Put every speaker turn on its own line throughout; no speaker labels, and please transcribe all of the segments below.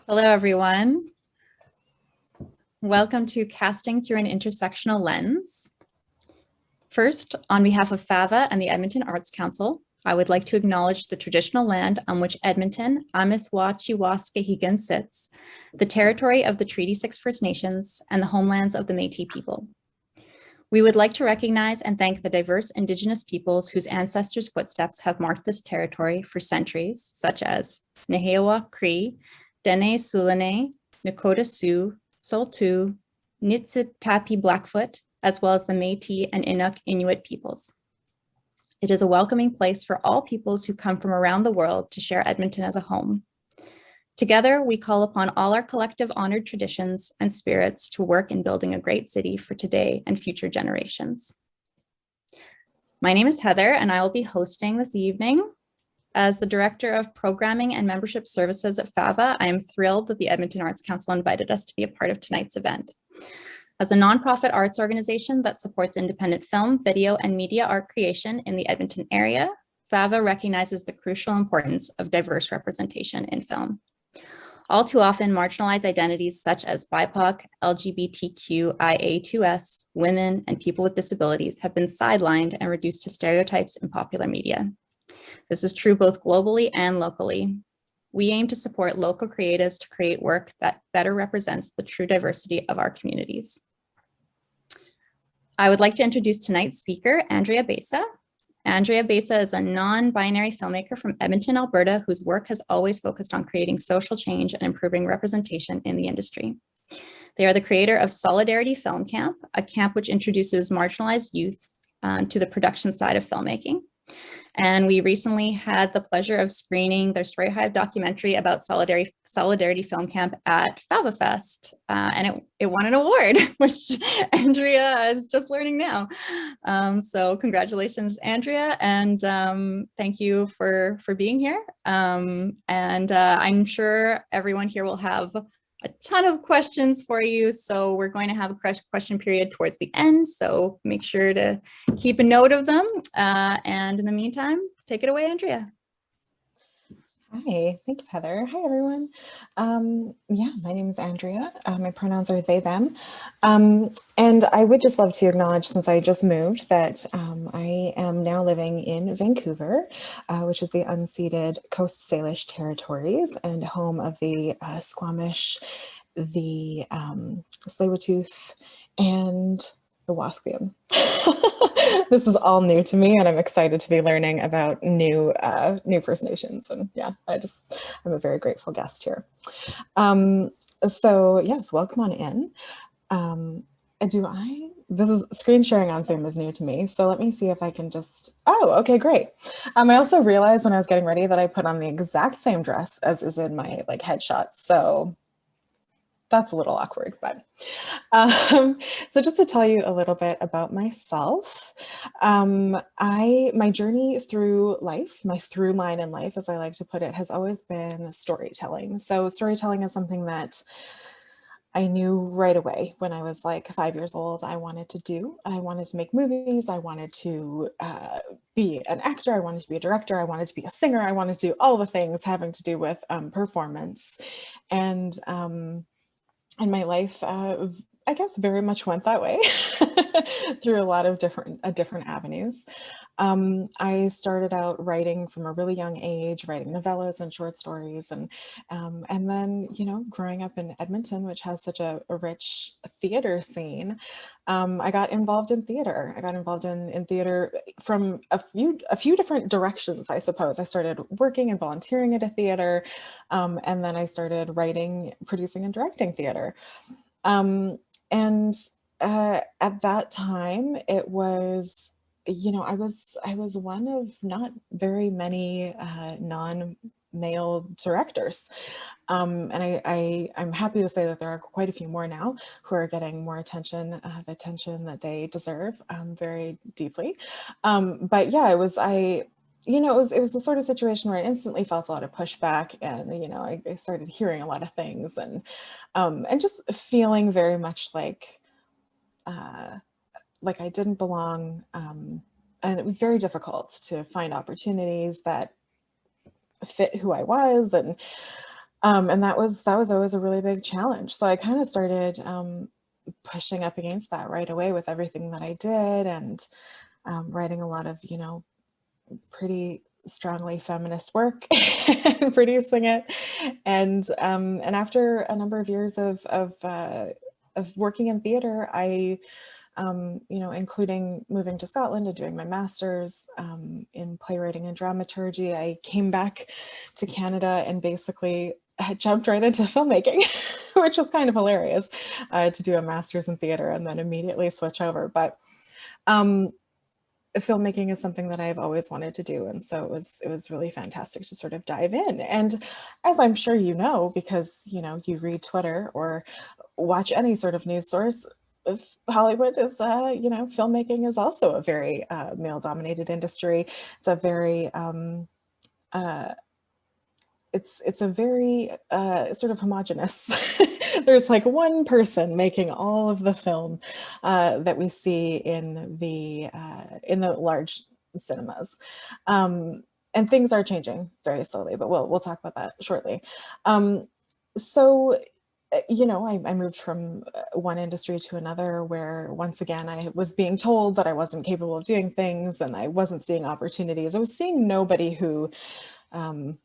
Hello, everyone. Welcome to Casting Through an Intersectional Lens. First, on behalf of FAVA and the Edmonton Arts Council, I would like to acknowledge the traditional land on which Edmonton, Amiswa-Chiwaska-Higan sits, the territory of the Treaty 6 First Nations, and the homelands of the Métis people. We would like to recognize and thank the diverse Indigenous peoples whose ancestors' footsteps have marked this territory for centuries, such as Nehewa Cree, Dene Sulane, Nakota Sioux, Soltu, Niitsitapi Blackfoot, as well as the Métis and Inuk Inuit peoples. It is a welcoming place for all peoples who come from around the world to share Edmonton as a home. Together, we call upon all our collective honored traditions and spirits to work in building a great city for today and future generations. My name is Heather, and I will be hosting this evening. As the Director of Programming and Membership Services at FAVA, I am thrilled that the Edmonton Arts Council invited us to be a part of tonight's event. As a nonprofit arts organization that supports independent film, video, and media art creation in the Edmonton area, FAVA recognizes the crucial importance of diverse representation in film. All too often, marginalized identities such as BIPOC, LGBTQIA2S, women, and people with disabilities have been sidelined and reduced to stereotypes in popular media. This is true both globally and locally. We aim to support local creatives to create work that better represents the true diversity of our communities. I would like to introduce tonight's speaker, Andrea Beça. Andrea Beça is a non-binary filmmaker from Edmonton, Alberta, whose work has always focused on creating social change and improving representation in the industry. They are the creator of Solidarity Film Camp, a camp which introduces marginalized youth to the production side of filmmaking. And we recently had the pleasure of screening their Story Hive documentary about Solidarity Film Camp at FAVA Fest, and it won an award, which Andrea is just learning now. So congratulations, Andrea, and thank you for being here. I'm sure everyone here will have a ton of questions for you. So we're going to have a question period towards the end. So make sure to keep a note of them. And in the meantime, take it away, Andrea.
Hi, thank you, Heather. Hi, everyone. Yeah, my name is Andrea. My pronouns are they, them. And I would just love to acknowledge, since I just moved, that I am now living in Vancouver, which is the unceded Coast Salish territories and home of the Squamish, the Tsleil-Waututh, and the Wasquian. This is all new to me, and I'm excited to be learning about new First Nations. And yeah, I'm a very grateful guest here. So yes, welcome on in. This is screen sharing on Zoom is new to me. So let me see if I can okay, great. I also realized when I was getting ready that I put on the exact same dress as is in my headshots. So that's a little awkward, but so just to tell you a little bit about myself, my journey through life, my through line in life, as I like to put it, has always been storytelling. So storytelling is something that I knew right away when I was 5 years old. I wanted to make movies. I wanted to be an actor. I wanted to be a director. I wanted to be a singer. I wanted to do all the things having to do with performance. And my life, I guess, very much went that way through a lot of different avenues. I started out writing from a really young age, writing novellas and short stories, and then, growing up in Edmonton, which has such a rich theater scene, I got involved in theater. I got involved in theater from a few different directions, I suppose. I started working and volunteering at a theater, and then I started writing, producing, and directing theater. At that time, it was, I was one of not very many non-male directors. And I'm happy to say that there are quite a few more now who are getting more attention, the attention that they deserve, very deeply. But yeah, it was the sort of situation where I instantly felt a lot of pushback, and I started hearing a lot of things, and just feeling very much like I didn't belong, and it was very difficult to find opportunities that fit who I was, and And that was always a really big challenge. So I kind of started pushing up against that right away with everything that I did, and writing a lot of, you know, pretty strongly feminist work and producing it. And after a number of years of working in theater, I you know, including moving to Scotland and doing my master's in playwriting and dramaturgy, I came back to Canada and basically had jumped right into filmmaking, which was kind of hilarious to do a master's in theater and then immediately switch over. But filmmaking is something that I've always wanted to do, and so it was really fantastic to sort of dive in. And as I'm sure you know, because you know, you read Twitter or watch any sort of news source, if Hollywood is you know, filmmaking is also a very male-dominated industry. It's a very it's a very sort of homogenous. There's like one person making all of the film that we see in the large cinemas. And things are changing very slowly, but we'll talk about that shortly. So, you know, I moved from one industry to another where once again I was being told that I wasn't capable of doing things and I wasn't seeing opportunities. I was seeing nobody who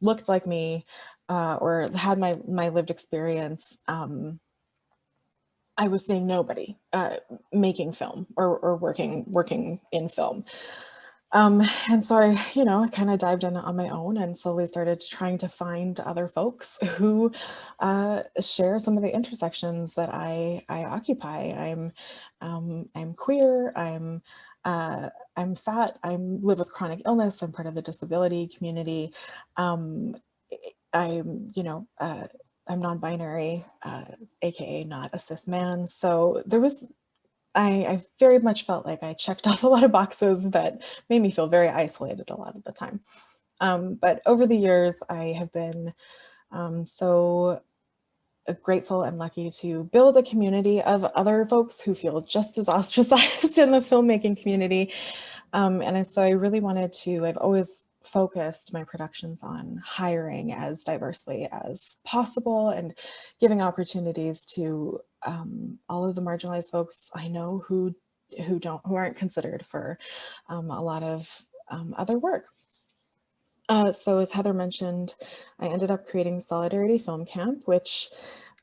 looked like me or had my lived experience. I was seeing nobody making film or working in film. And so I, you know, I kind of dived in on my own and slowly started trying to find other folks who share some of the intersections that I occupy. I'm queer. I'm fat. I live with chronic illness. I'm part of the disability community. I'm, you know, I'm non-binary, aka not a cis man. So there was, I very much felt like I checked off a lot of boxes that made me feel very isolated a lot of the time. But over the years, I have been so grateful and lucky to build a community of other folks who feel just as ostracized in the filmmaking community. And so I really wanted to, I've always focused my productions on hiring as diversely as possible and giving opportunities to all of the marginalized folks I know who aren't considered for a lot of other work. So as Heather mentioned, I ended up creating Solidarity Film Camp, which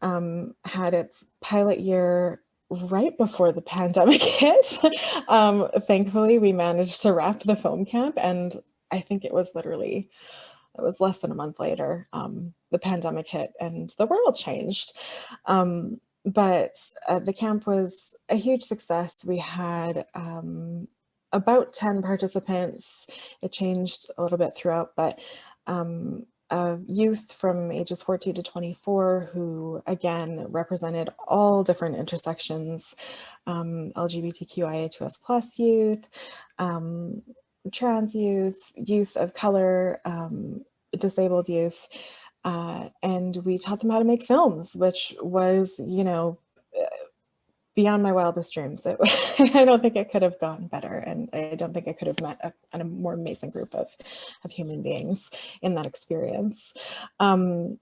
had its pilot year right before the pandemic hit. Thankfully, we managed to wrap the film camp, and I think it was less than a month later, the pandemic hit and the world changed. But the camp was a huge success. We had about 10 participants. It changed a little bit throughout, but youth from ages 14 to 24 who again represented all different intersections, LGBTQIA2S+ youth, trans youth, youth of color, disabled youth, and we taught them how to make films, which was, you know, beyond my wildest dreams. I don't think it could have gone better, and I don't think I could have met a more amazing group of human beings in that experience. And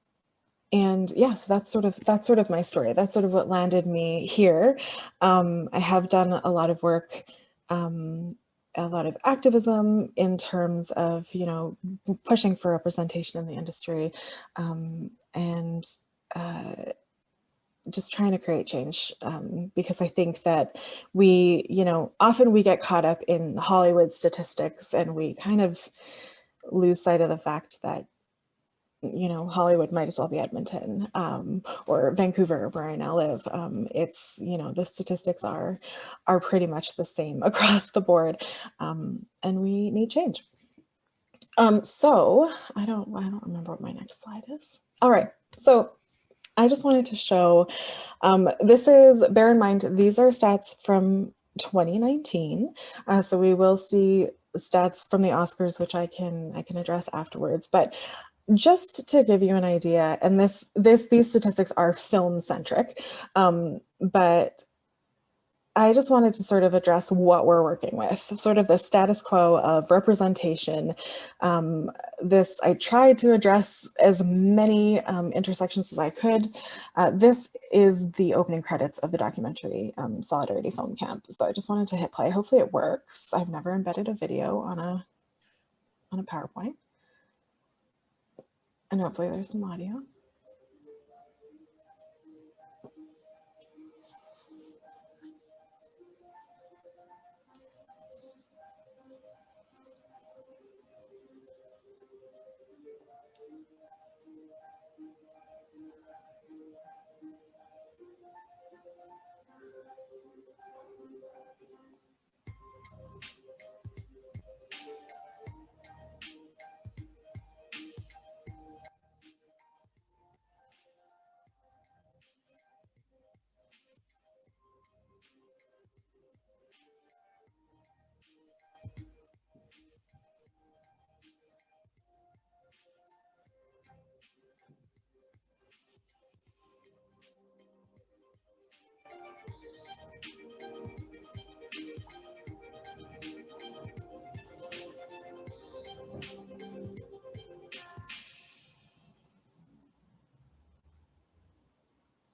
yeah, so that's sort of my story. That's sort of what landed me here. I have done a lot of work, a lot of activism in terms of, you know, pushing for representation in the industry, and just trying to create change, because I think that we, you know, often we get caught up in Hollywood statistics and we kind of lose sight of the fact that, you know, Hollywood might as well be Edmonton, or Vancouver, where I now live. It's, you know, the statistics are pretty much the same across the board, and we need change. So I don't remember what my next slide is. All right, so I just wanted to show, this is, bear in mind, these are stats from 2019. So we will see stats from the Oscars, which I can address afterwards. But just to give you an idea, and these statistics are film centric, but I just wanted to sort of address what we're working with, sort of the status quo of representation. I tried to address as many intersections as I could. This is the opening credits of the documentary Solidarity Film Camp. So I just wanted to hit play. Hopefully it works. I've never embedded a video on a PowerPoint. And hopefully there's some audio.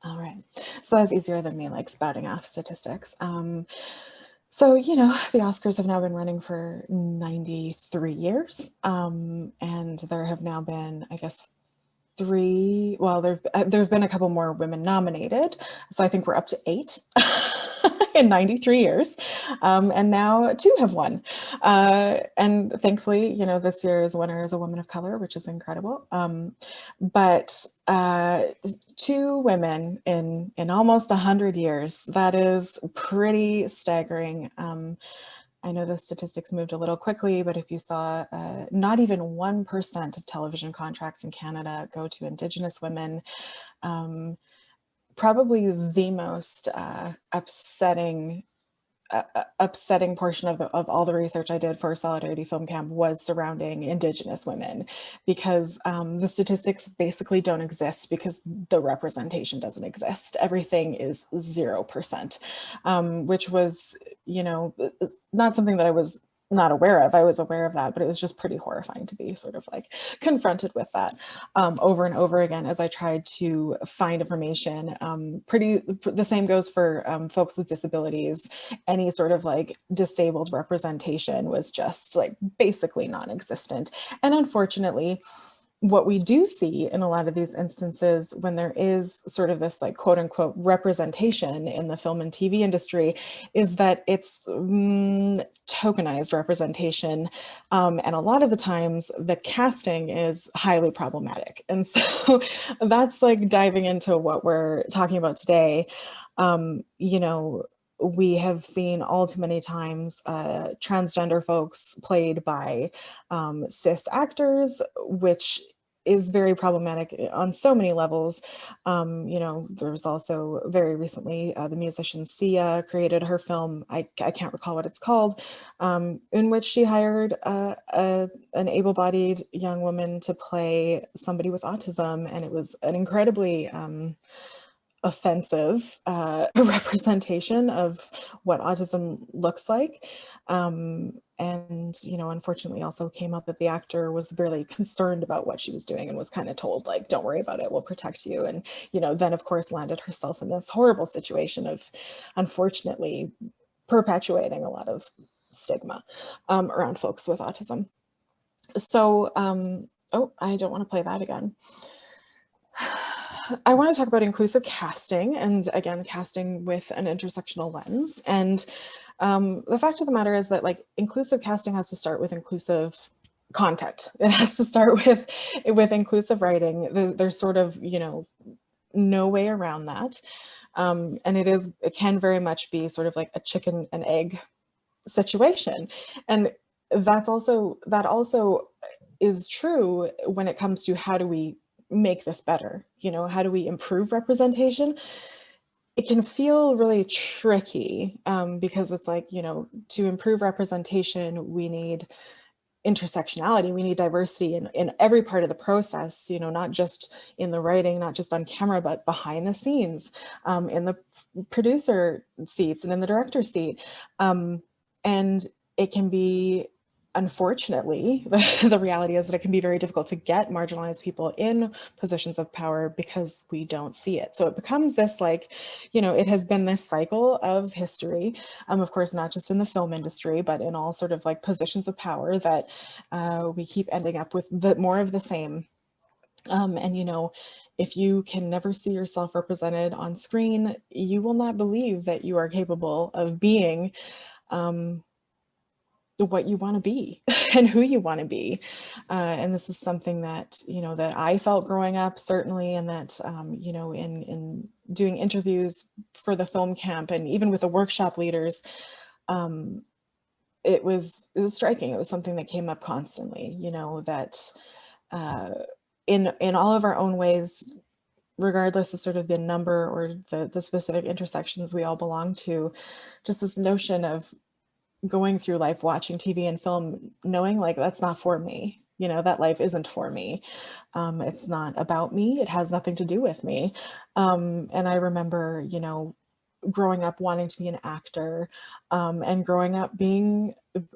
All right, so that's easier than me like spouting off statistics. So, you know, the Oscars have now been running for 93 years, and there have now been, I guess, there have been a couple more women nominated, so I think we're up to 8 in 93 years, and now 2 have won, and thankfully, you know, this year's winner is a woman of color, which is incredible, but 2 women in almost 100 years, that is pretty staggering. I know the statistics moved a little quickly, but if you saw not even 1% of television contracts in Canada go to Indigenous women, probably the most upsetting portion of all the research I did for Solidarity Film Camp was surrounding Indigenous women, because the statistics basically don't exist because the representation doesn't exist. Everything is 0%, which was, you know, not something that I was not aware of. I was aware of that, but it was just pretty horrifying to be sort of like confronted with that over and over again as I tried to find information. The same goes for folks with disabilities. Any sort of like disabled representation was just like basically non-existent. And unfortunately, what we do see in a lot of these instances when there is sort of this like quote unquote representation in the film and TV industry is that it's tokenized representation. And a lot of the times the casting is highly problematic. And so that's like diving into what we're talking about today. You know, we have seen all too many times transgender folks played by cis actors, which is very problematic on so many levels. You know, there's also very recently the musician Sia created her film, I can't recall what it's called, in which she hired an able-bodied young woman to play somebody with autism, and it was an incredibly offensive representation of what autism looks like. And, you know, unfortunately also came up that the actor was really concerned about what she was doing and was kind of told like, don't worry about it, we'll protect you. And, you know, then of course landed herself in this horrible situation of unfortunately perpetuating a lot of stigma around folks with autism. So, oh, I don't want to play that again. I want to talk about inclusive casting, and again, casting with an intersectional lens. And the fact of the matter is that like inclusive casting has to start with inclusive content. It has to start with inclusive writing. There's sort of, you know, no way around that. And it can very much be sort of like a chicken and egg situation. And that also is true when it comes to how do we make this better? You know, how do we improve representation? It can feel really tricky because it's like, you know, to improve representation, we need intersectionality. We need diversity in every part of the process, you know, not just in the writing, not just on camera, but behind the scenes, in the producer seats and in the director seat. And it can be, unfortunately, the reality is that it can be very difficult to get marginalized people in positions of power because we don't see it. So it becomes this, like, you know, it has been this cycle of history, of course, not just in the film industry, but in all sort of like positions of power, that we keep ending up with more of the same. And, you know, if you can never see yourself represented on screen, you will not believe that you are capable of being what you want to be and who you want to be. And this is something that, you know, that I felt growing up, certainly, and that, you know, in doing interviews for the film camp and even with the workshop leaders, it was striking. It was something that came up constantly, you know, that in all of our own ways, regardless of sort of the number or the specific intersections we all belong to, just this notion of going through life watching TV and film, knowing like that's not for me, you know, that life isn't for me. It's not about me. It has nothing to do with me. And I remember, you know, growing up wanting to be an actor, and growing up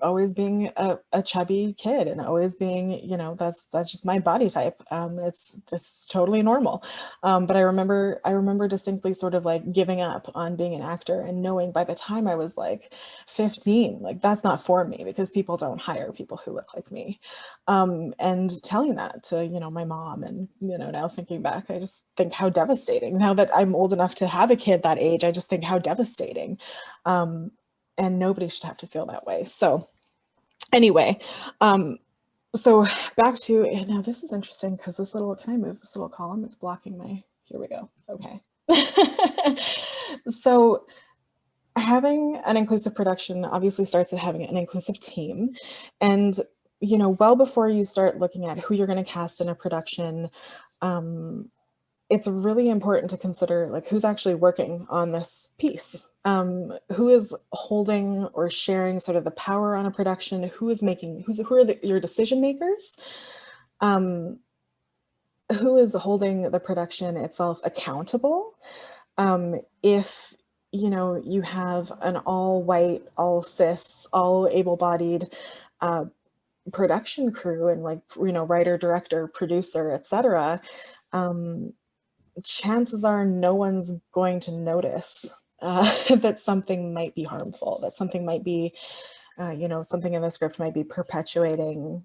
always being a chubby kid and always being, you know, that's just my body type. It's totally normal. But I remember distinctly sort of like giving up on being an actor and knowing by the time I was like 15, like that's not for me because people don't hire people who look like me. And telling that to, you know, my mom, and, you know, now thinking back, I just think how devastating. Now that I'm old enough to have a kid that age, I just think how devastating. And nobody should have to feel that way. So anyway, so back to, and now this is interesting because this little, can I move this little column? It's blocking my, here we go. Okay. So having an inclusive production obviously starts with having an inclusive team. And, you know, well before you start looking at who you're going to cast in a production, it's really important to consider like who's actually working on this piece, who is holding or sharing sort of the power on a production, who is making, who are your decision makers, who is holding the production itself accountable. If, you know, you have an all white, all cis, all able-bodied production crew and like, you know, writer, director, producer, etc., chances are no one's going to notice that something might be harmful, that something might be, you know, something in the script might be perpetuating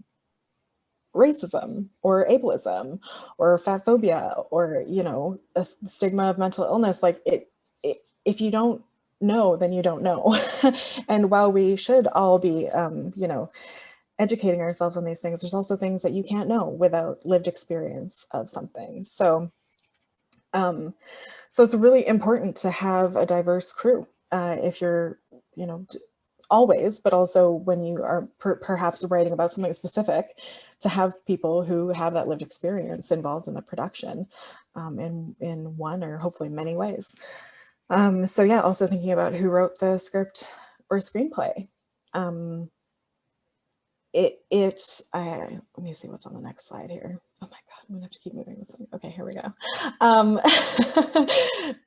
racism or ableism or fat phobia or, you know, a stigma of mental illness. Like if you don't know, then you don't know. And while we should all be, you know, educating ourselves on these things, there's also things that you can't know without lived experience of something. So so it's really important to have a diverse crew, if you're, you know, always, but also when you are perhaps writing about something specific, to have people who have that lived experience involved in the production, in one or hopefully many ways. So yeah, also thinking about who wrote the script or screenplay. Let me see what's on the next slide here. Oh my God, I'm gonna have to keep moving this thing. Okay, here we go.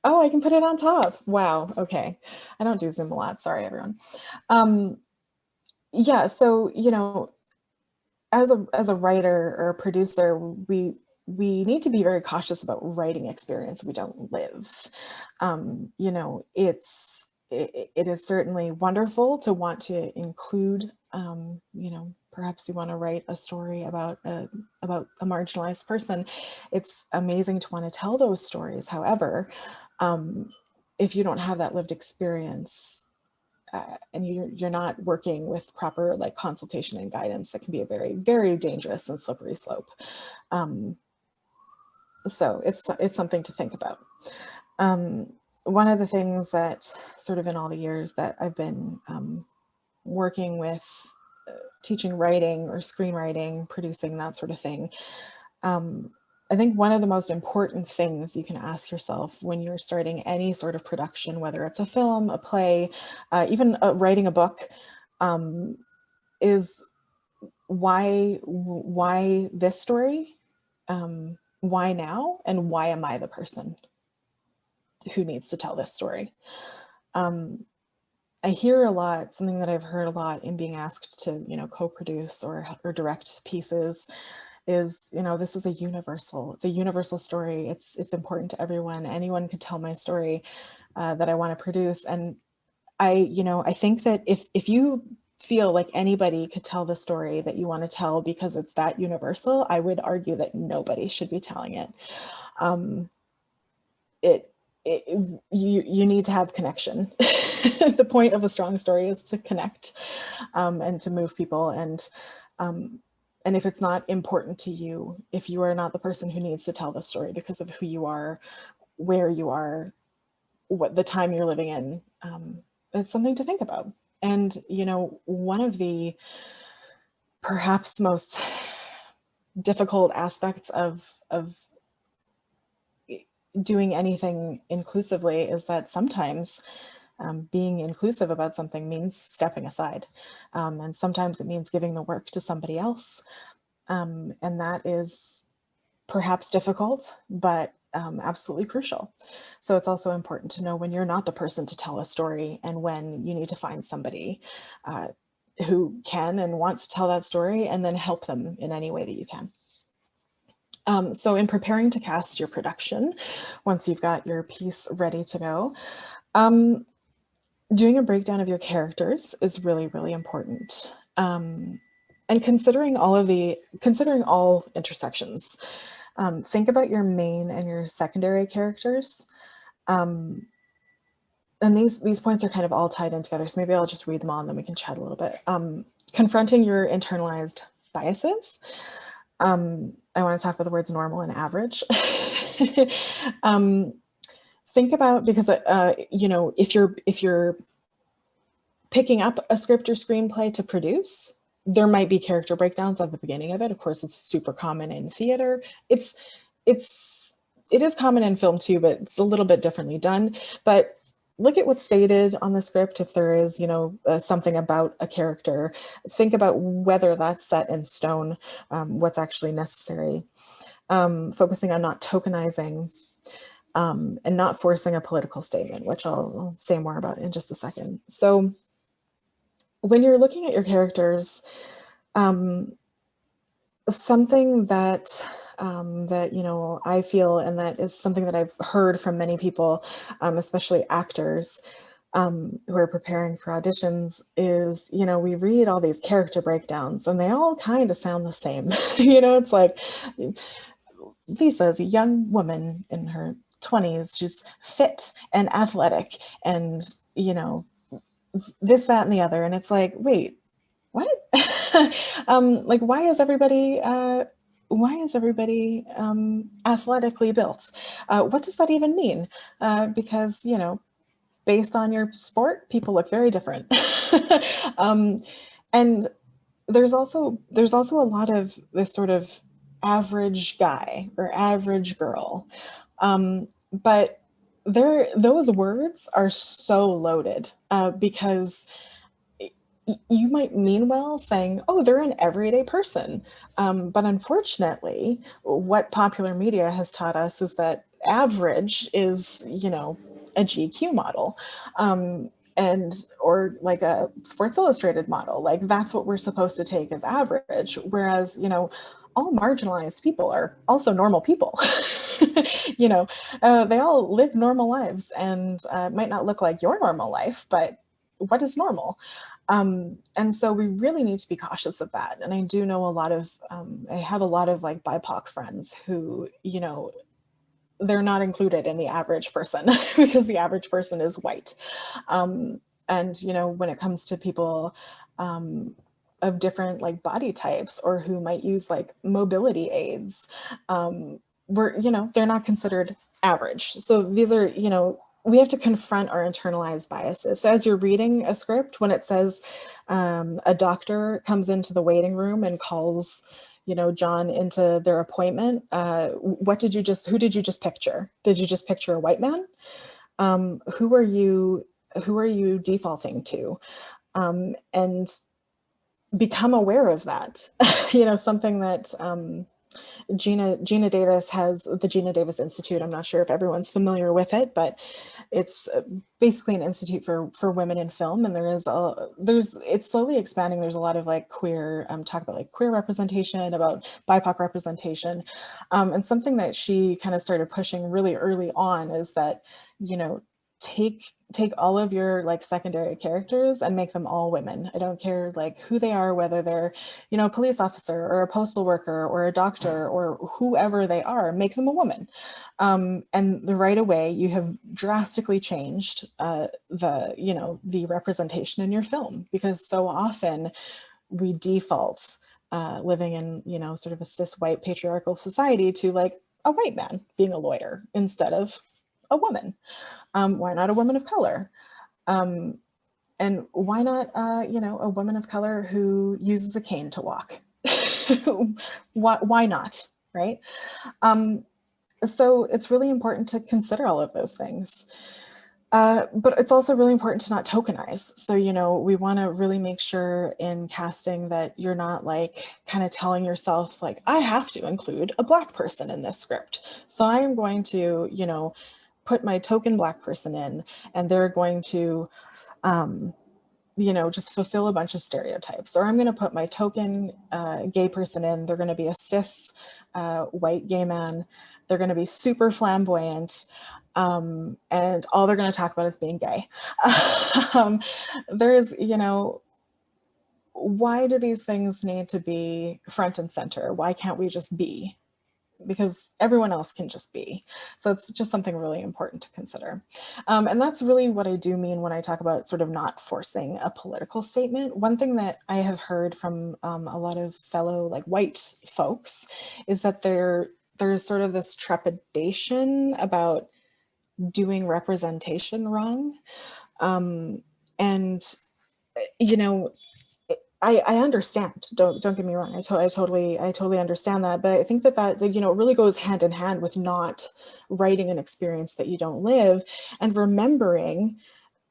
Oh, I can put it on top. Wow, okay. I don't do Zoom a lot, sorry everyone. Yeah, so, you know, as a writer or a producer, we need to be very cautious about writing experience we don't live. You know, it is certainly wonderful to want to include, you know, perhaps you want to write a story about a marginalized person. It's amazing to want to tell those stories. However, if you don't have that lived experience, and you're not working with proper like consultation and guidance, that can be a very, very dangerous and slippery slope. So it's something to think about. One of the things that sort of in all the years that I've been working with teaching writing or screenwriting, producing, that sort of thing, I think one of the most important things you can ask yourself when you're starting any sort of production, whether it's a film, a play, even writing a book, is why this story? Why now? And why am I the person who needs to tell this story? I hear a lot, something that I've heard a lot in being asked to, co-produce or direct pieces is, this is it's a universal story. It's important to everyone. Anyone could tell my story that I want to produce. And I think that if you feel like anybody could tell the story that you want to tell because it's that universal, I would argue that nobody should be telling it. You need to have connection. The point of a strong story is to connect and to move people. And if it's not important to you, if you are not the person who needs to tell the story because of who you are, where you are, what the time you're living in, it's something to think about. And, one of the perhaps most difficult aspects of doing anything inclusively is that sometimes being inclusive about something means stepping aside. And sometimes it means giving the work to somebody else. And that is perhaps difficult, but absolutely crucial. So it's also important to know when you're not the person to tell a story and when you need to find somebody who can and wants to tell that story, and then help them in any way that you can. So in preparing to cast your production, once you've got your piece ready to go, doing a breakdown of your characters is really, really important. And considering all intersections. Think about your main and your secondary characters. And these points are kind of all tied in together. So maybe I'll just read them all and then we can chat a little bit. Confronting your internalized biases. I want to talk about the words normal and average. Think about, because if you're picking up a script or screenplay to produce, there might be character breakdowns at the beginning of it. Of course, it's super common in theater. It is common in film too, but it's a little bit differently done. But look at what's stated on the script. If there is, something about a character, think about whether that's set in stone, what's actually necessary. Focusing on not tokenizing and not forcing a political statement, which I'll say more about in just a second. So when you're looking at your characters, something that I feel, and that is something that I've heard from many people, especially actors who are preparing for auditions, is, we read all these character breakdowns and they all kind of sound the same. It's like, Lisa is a young woman in her 20s. She's fit and athletic and, this, that, and the other. And it's like, wait, what? Like, why is everybody athletically built? What does that even mean? Because, based on your sport, people look very different. And there's also a lot of this sort of average guy or average girl. But those words are so loaded because you might mean well saying, oh, they're an everyday person. But unfortunately, what popular media has taught us is that average is, a GQ model. Or like a Sports Illustrated model. Like, that's what we're supposed to take as average. Whereas, all marginalized people are also normal people. They all live normal lives, and it might not look like your normal life, but what is normal? And so we really need to be cautious of that. And I do know I have a lot of like BIPOC friends who, they're not included in the average person because the average person is white. And, when it comes to people of different like body types or who might use like mobility aids, they're not considered average. So these are, we have to confront our internalized biases. So as you're reading a script, when it says a doctor comes into the waiting room and calls, John into their appointment, who did you just picture? Did you just picture a white man? Who are you defaulting to? And become aware of that. You know, something that Gina Davis has, the Gina Davis Institute. I'm not sure if everyone's familiar with it, but it's basically an institute for women in film, and it's slowly expanding. There's a lot of like queer talk about like queer representation, about BIPOC representation, and something that she kind of started pushing really early on is that, you know, take all of your like secondary characters and make them all women. I don't care like who they are, whether they're, you know, a police officer or a postal worker or a doctor or whoever they are, make them a woman. And right away you have drastically changed you know, the representation in your film, because so often we default living in, you know, sort of a cis white patriarchal society to like a white man being a lawyer instead of a woman. Why not a woman of color? And why not, you know, a woman of color who uses a cane to walk? Why not, right? So it's really important to consider all of those things. But it's also really important to not tokenize. So, you know, we want to really make sure in casting that you're not like kind of telling yourself like, I have to include a Black person in this script. So I am going to, you know, put my token Black person in, and they're going to, you know, just fulfill a bunch of stereotypes. Or I'm going to put my token gay person in. They're going to be a cis white gay man. They're going to be super flamboyant. And all they're going to talk about is being gay. There's, you know, why do these things need to be front and center? Why can't we just be? Because everyone else can just be. So it's just something really important to consider. And that's really what I do mean when I talk about sort of not forcing a political statement. One thing that I have heard from a lot of fellow like white folks is that there's sort of this trepidation about doing representation wrong. And, you know, I understand. Don't get me wrong. I totally understand that. But I think that you know, really goes hand in hand with not writing an experience that you don't live, and remembering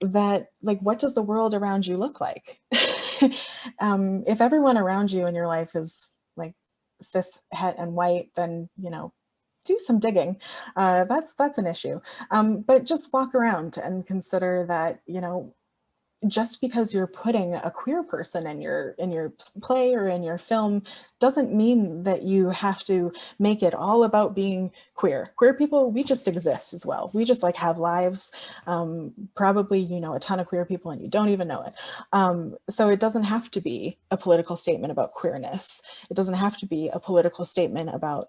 that like, what does the world around you look like? If everyone around you in your life is like cis, het, and white, then, you know, do some digging. That's an issue. But just walk around and consider that, you know, just because you're putting a queer person in your play or in your film doesn't mean that you have to make it all about being queer. Queer people, we just exist as well. We just like have lives. Probably, you know, a ton of queer people and you don't even know it. So it doesn't have to be a political statement about queerness. It doesn't have to be a political statement about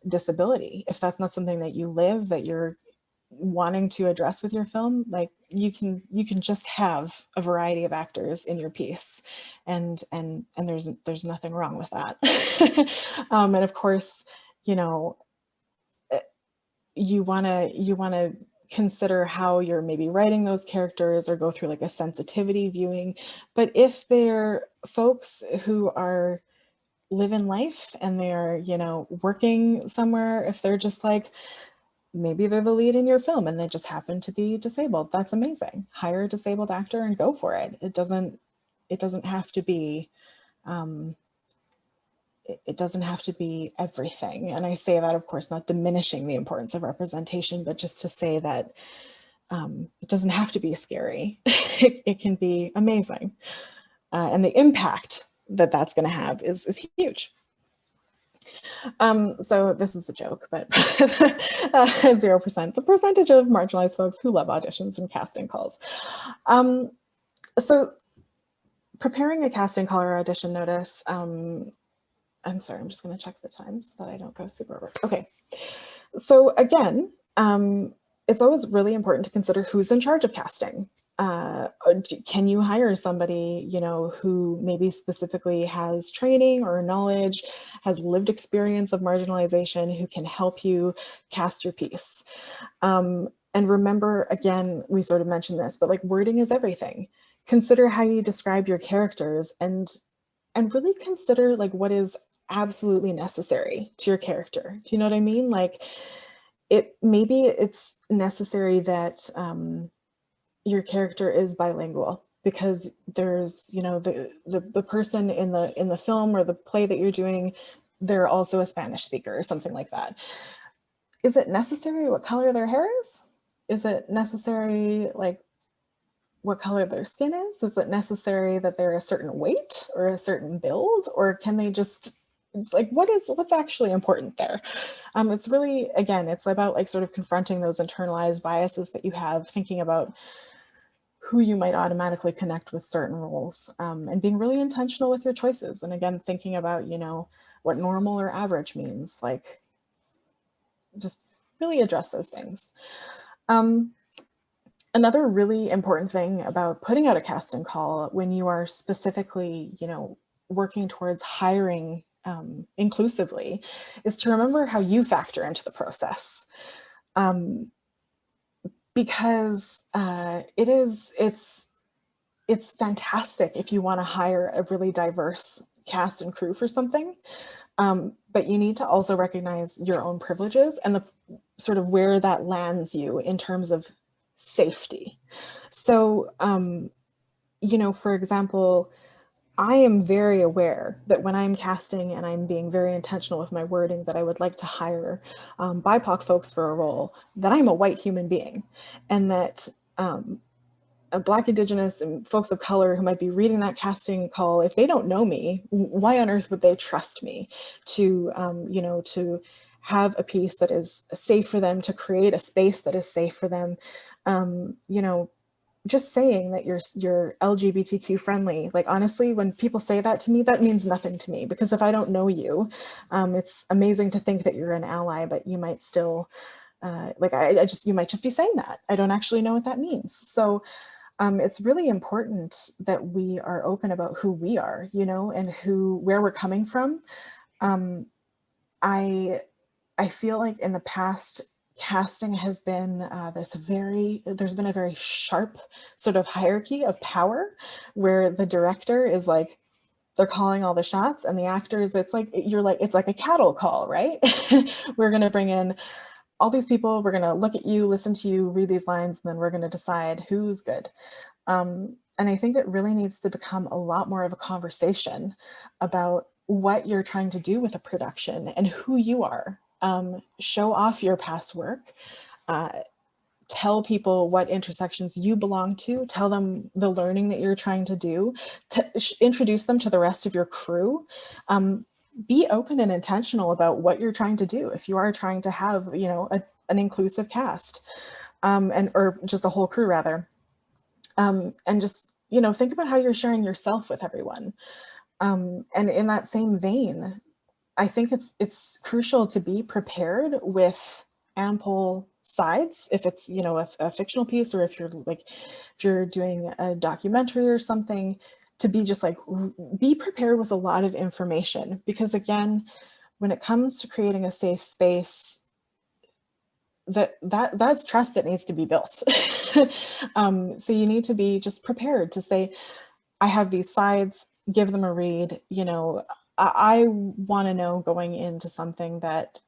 disability. If that's not something that you live, that you're wanting to address with your film, like you can just have a variety of actors in your piece, and there's nothing wrong with that. And of course, you know, you want to consider how you're maybe writing those characters, or go through like a sensitivity viewing. But if they're folks who are living life and they're, you know, working somewhere, if they're just like, maybe they're the lead in your film and they just happen to be disabled, that's amazing. Hire a disabled actor and go for it. It doesn't have to be it doesn't have to be everything. And I say that, of course, not diminishing the importance of representation, but just to say that it doesn't have to be scary. It can be amazing. And the impact that that's going to have is huge. So this is a joke, but 0%, the percentage of marginalized folks who love auditions and casting calls. So preparing a casting call or audition notice, I'm sorry, I'm just going to check the time so that I don't go super over. Okay, so again, it's always really important to consider who's in charge of casting. Can you hire somebody, you know, who maybe specifically has training or knowledge, has lived experience of marginalization, who can help you cast your piece? And remember, again, we sort of mentioned this, but like wording is everything. Consider how you describe your characters, and really consider like what is absolutely necessary to your character. Do you know what I mean? Like maybe it's necessary that your character is bilingual, because there's, you know, the person in the film or the play that you're doing, they're also a Spanish speaker or something like that. Is it necessary what color their hair is? Is it necessary like what color their skin is? Is it necessary that they're a certain weight or a certain build, or can they just, it's like, what's actually important there? It's really, again, it's about like sort of confronting those internalized biases that you have, thinking about who you might automatically connect with certain roles, and being really intentional with your choices. And again, thinking about, you know, what normal or average means, like just really address those things. Another really important thing about putting out a casting call when you are specifically, you know, working towards hiring inclusively is to remember how you factor into the process. Because it's fantastic if you want to hire a really diverse cast and crew for something, but you need to also recognize your own privileges and the sort of where that lands you in terms of safety. So, you know, for example, I am very aware that when I'm casting and I'm being very intentional with my wording that I would like to hire BIPOC folks for a role, that I'm a white human being, and that Black, Indigenous, and folks of color who might be reading that casting call, if they don't know me, why on earth would they trust me to, you know, to have a piece that is safe for them, to create a space that is safe for them, you know, just saying that you're LGBTQ friendly. Like, honestly, when people say that to me, that means nothing to me, because if I don't know you, it's amazing to think that you're an ally, but you might still, like, you might just be saying that. I don't actually know what that means. So it's really important that we are open about who we are, you know, and where we're coming from. I feel like in the past, casting has been there's been a very sharp sort of hierarchy of power where the director is like, they're calling all the shots, and the actors, it's like a cattle call, right? We're going to bring in all these people, we're going to look at you, listen to you, read these lines, and then we're going to decide who's good. And I think it really needs to become a lot more of a conversation about what you're trying to do with a production and who you are. Show off your past work, tell people what intersections you belong to, tell them the learning that you're trying to do, introduce them to the rest of your crew. Be open and intentional about what you're trying to do. If you are trying to have, you know, an inclusive cast, or just a whole crew rather, and just, you know, think about how you're sharing yourself with everyone. And in that same vein, I think it's crucial to be prepared with ample sides, if it's, you know, a fictional piece, or if you're doing a documentary or something, to be just like, be prepared with a lot of information, because again, when it comes to creating a safe space, that's trust that needs to be built. So you need to be just prepared to say, I have these sides, give them a read. You know, I want to know going into something that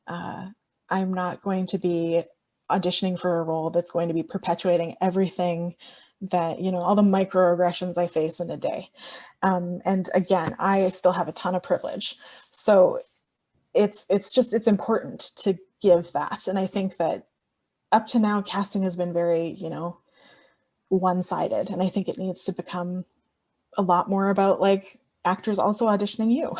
I'm not going to be auditioning for a role that's going to be perpetuating everything that, you know, all the microaggressions I face in a day. And again, I still have a ton of privilege. So it's important to give that. And I think that up to now, casting has been very, you know, one-sided. And I think it needs to become a lot more about like actors also auditioning you.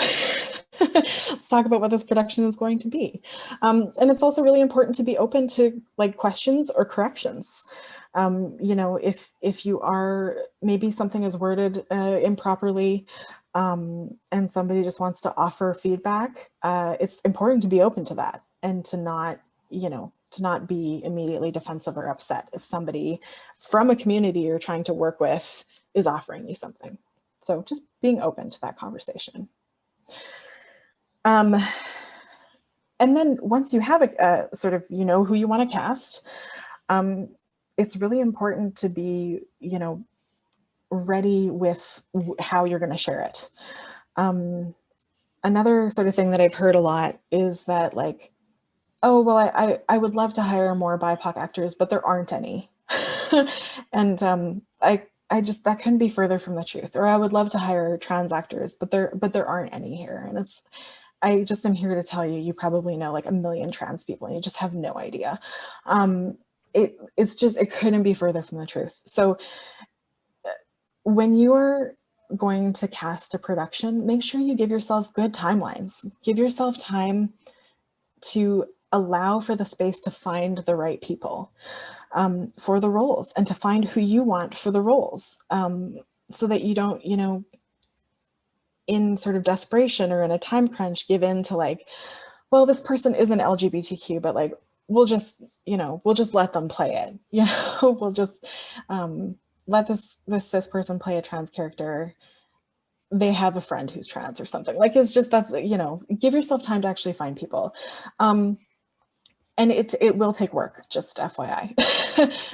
Let's talk about what this production is going to be. And it's also really important to be open to like questions or corrections. You know, if you are, maybe something is worded improperly, and somebody just wants to offer feedback, it's important to be open to that, and to not, you know, to not be immediately defensive or upset if somebody from a community you're trying to work with is offering you something. So just being open to that conversation. And then once you have a sort of, you know, who you want to cast, it's really important to be, you know, ready with how you're going to share it. Another sort of thing that I've heard a lot is that like, oh, well, I would love to hire more BIPOC actors, but there aren't any. And that couldn't be further from the truth. Or I would love to hire trans actors, but there aren't any here. And I just am here to tell you, you probably know like a million trans people and you just have no idea. It couldn't be further from the truth. So when you are going to cast a production, make sure you give yourself good timelines. Give yourself time to allow for the space to find the right people for the roles, and to find who you want for the roles, so that you don't, in sort of desperation or in a time crunch, give in to like, well, this person isn't LGBTQ, but like, we'll just let them play it. We'll just let this cis person play a trans character. They have a friend who's trans or something. Like, it's just, that's, give yourself time to actually find people. And it will take work, just FYI.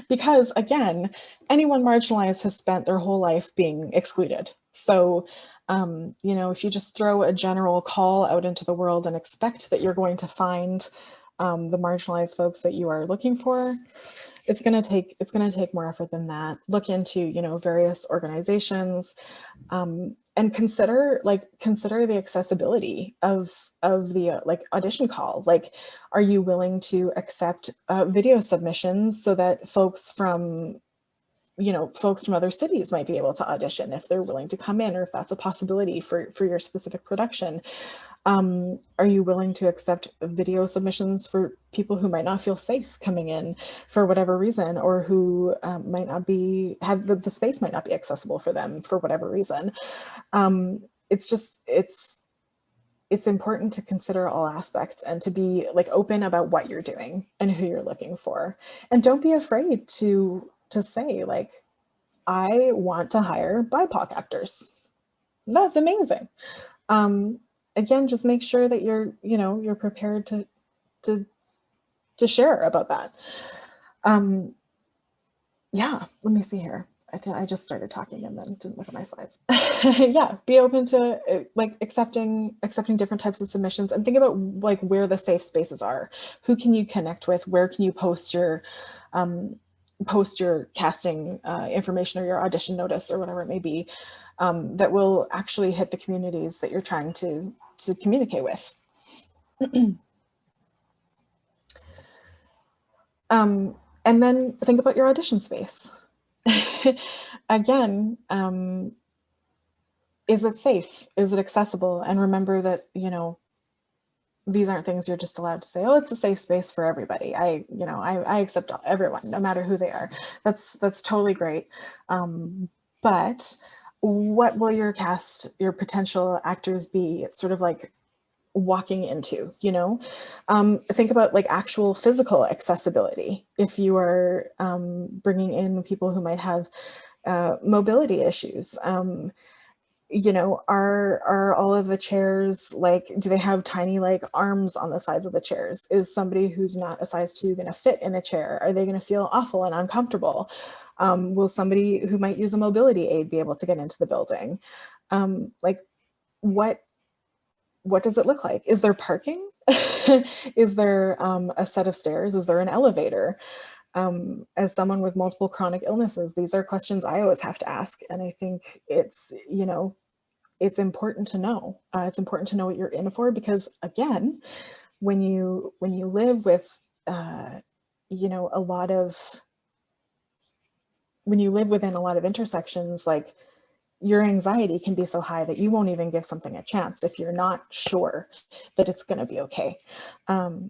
Because again, anyone marginalized has spent their whole life being excluded. So, if you just throw a general call out into the world and expect that you're going to find the marginalized folks that you are looking for, it's going to take more effort than that. Look into, various organizations, and consider the accessibility of the audition call. Like, are you willing to accept video submissions so that folks from other cities might be able to audition if they're willing to come in, or if that's a possibility for your specific production? Are you willing to accept video submissions for people who might not feel safe coming in for whatever reason, or who might not have the space might not be accessible for them for whatever reason? It's important to consider all aspects and to be like open about what you're doing and who you're looking for. And don't be afraid to say like, I want to hire BIPOC actors. That's amazing. Again, just make sure that you're prepared to share about that. Yeah, let me see here. I just started talking and then didn't look at my slides. Yeah, be open to like accepting different types of submissions, and think about like where the safe spaces are. Who can you connect with? Where can you post your casting information or your audition notice or whatever it may be, that will actually hit the communities that you're trying to communicate with. And then think about your audition space. Again, is it safe? Is it accessible? And remember that, these aren't things you're just allowed to say, oh, it's a safe space for everybody. I accept everyone, no matter who they are. That's totally great. But what will your potential actors be sort of like walking into, think about like actual physical accessibility. If you are bringing in people who might have mobility issues, are all of the chairs, like, do they have tiny like arms on the sides of the chairs? Is somebody who's not a size 2 going to fit in a chair? Are they going to feel awful and uncomfortable? Will somebody who might use a mobility aid be able to get into the building? Like, what does it look like? Is there parking? Is there a set of stairs? Is there an elevator? As someone with multiple chronic illnesses, these are questions I always have to ask. And I think it's important to know. It's important to know what you're in for, because again, when you live with, when you live within a lot of intersections, like, your anxiety can be so high that you won't even give something a chance if you're not sure that it's going to be okay.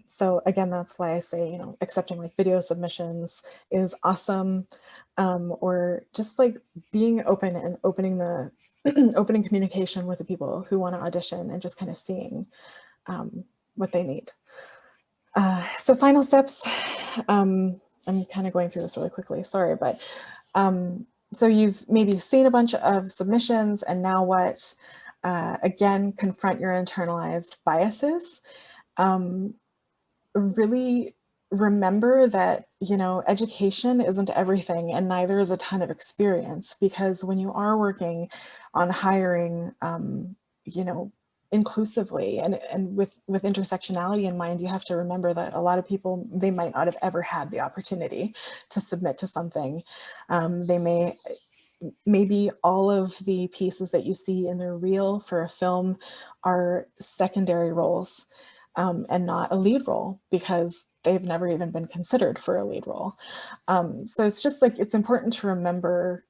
So again, that's why I say, accepting like video submissions is awesome. Or just like being open and opening communication with the people who want to audition, and just kind of seeing what they need. So final steps. I'm kind of going through this really quickly, sorry, but so you've maybe seen a bunch of submissions, and now what? Again, confront your internalized biases. Really remember that, education isn't everything, and neither is a ton of experience, because when you are working on hiring, inclusively and with intersectionality in mind, you have to remember that a lot of people, they might not have ever had the opportunity to submit to something. They may maybe all of the pieces that you see in their reel for a film are secondary roles, and not a lead role, because they've never even been considered for a lead role. So it's just like, it's important to remember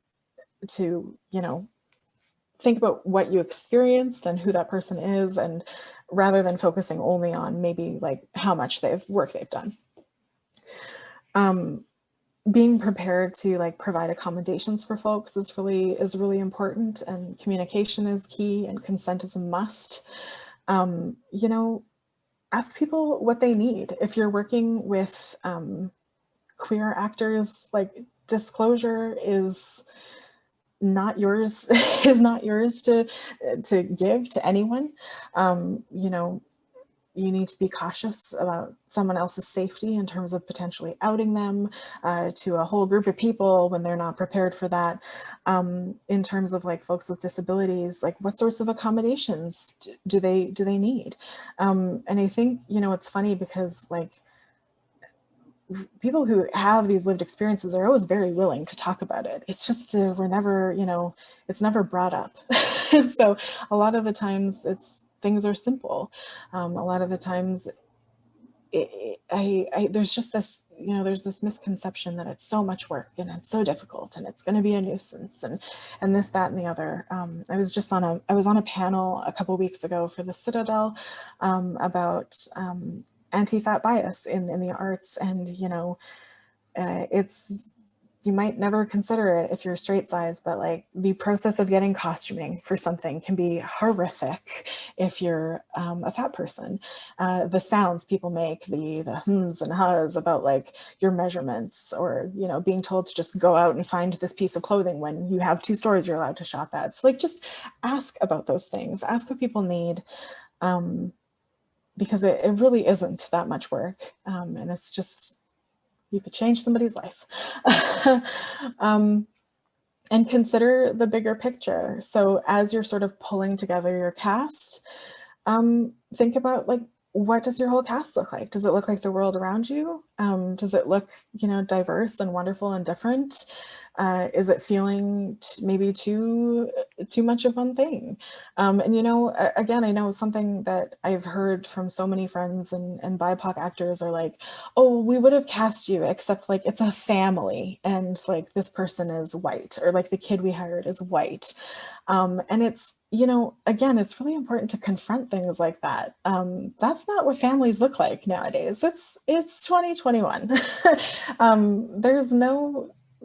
to, you know, think about what you experienced and who that person is, and rather than focusing only on maybe like how much work they've done. Being prepared to like provide accommodations for folks is really important, and communication is key, and consent is a must. You know, ask people what they need. If you're working with queer actors, like, disclosure is not yours is not yours to give to anyone. You know, you need to be cautious about someone else's safety in terms of potentially outing them to a whole group of people when they're not prepared for that. In terms of like folks with disabilities, like what sorts of accommodations do they need? And I think, you know, it's funny because like people who have these lived experiences are always very willing to talk about it. It's just we're never, you know, it's never brought up. So a lot of the times things are simple. A lot of the times there's just this, you know, there's this misconception that it's so much work and it's so difficult and it's going to be a nuisance and this, that, and the other. I was on a panel a couple weeks ago for the Citadel about anti-fat bias in the arts, and you know, you might never consider it if you're straight size, but like the process of getting costuming for something can be horrific if you're a fat person. The sounds people make, the hms and hahs about like your measurements, or, you know, being told to just go out and find this piece of clothing when you have 2 stores you're allowed to shop at. So like, just ask about those things, ask what people need, because it really isn't that much work. And it's just, you could change somebody's life. And consider the bigger picture. So as you're sort of pulling together your cast, think about like, what does your whole cast look like? Does it look like the world around you? Does it look, you know, diverse and wonderful and different? Is it feeling maybe too much of one thing? And you know, again, I know something that I've heard from so many friends and BIPOC actors are like, oh, we would have cast you, except like it's a family, and like this person is white, or like the kid we hired is white. And it's, you know, again, it's really important to confront things like that. That's not what families look like nowadays. It's 2021.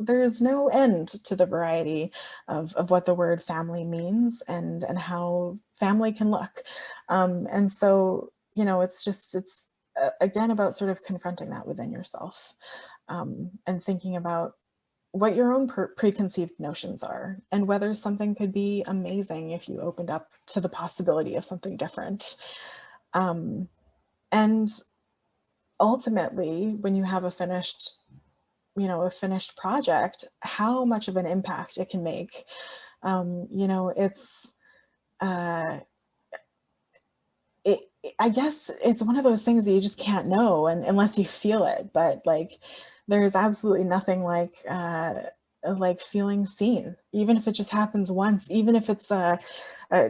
There's no end to the variety of what the word family means and how family can look. And so, you know, it's again about sort of confronting that within yourself, and thinking about what your own preconceived notions are, and whether something could be amazing if you opened up to the possibility of something different. And ultimately, when you have a finished project, how much of an impact it can make. You know, I guess it's one of those things that you just can't know unless you feel it. But like, there's absolutely nothing like feeling seen, even if it just happens once, even if it's a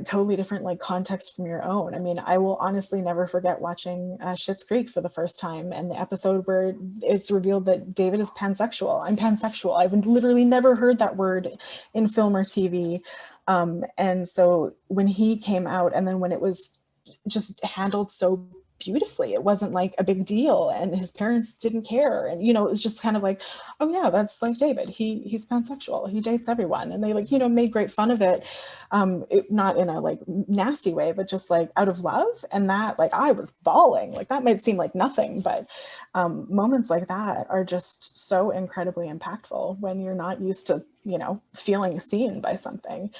totally different like context from your own. I mean, I will honestly never forget watching Schitt's Creek for the first time, and the episode where it's revealed that David is pansexual. I'm pansexual. I've literally never heard that word in film or TV. And so when he came out, and then when it was just handled so beautifully, it wasn't like a big deal, and his parents didn't care, and you know, it was just kind of like, oh yeah, that's like David, he's pansexual, he dates everyone, and they like, you know, made great fun of it, not in a like nasty way, but just like out of love. And that, like, I was bawling. Like, that might seem like nothing, but moments like that are just so incredibly impactful when you're not used to, you know, feeling seen by something.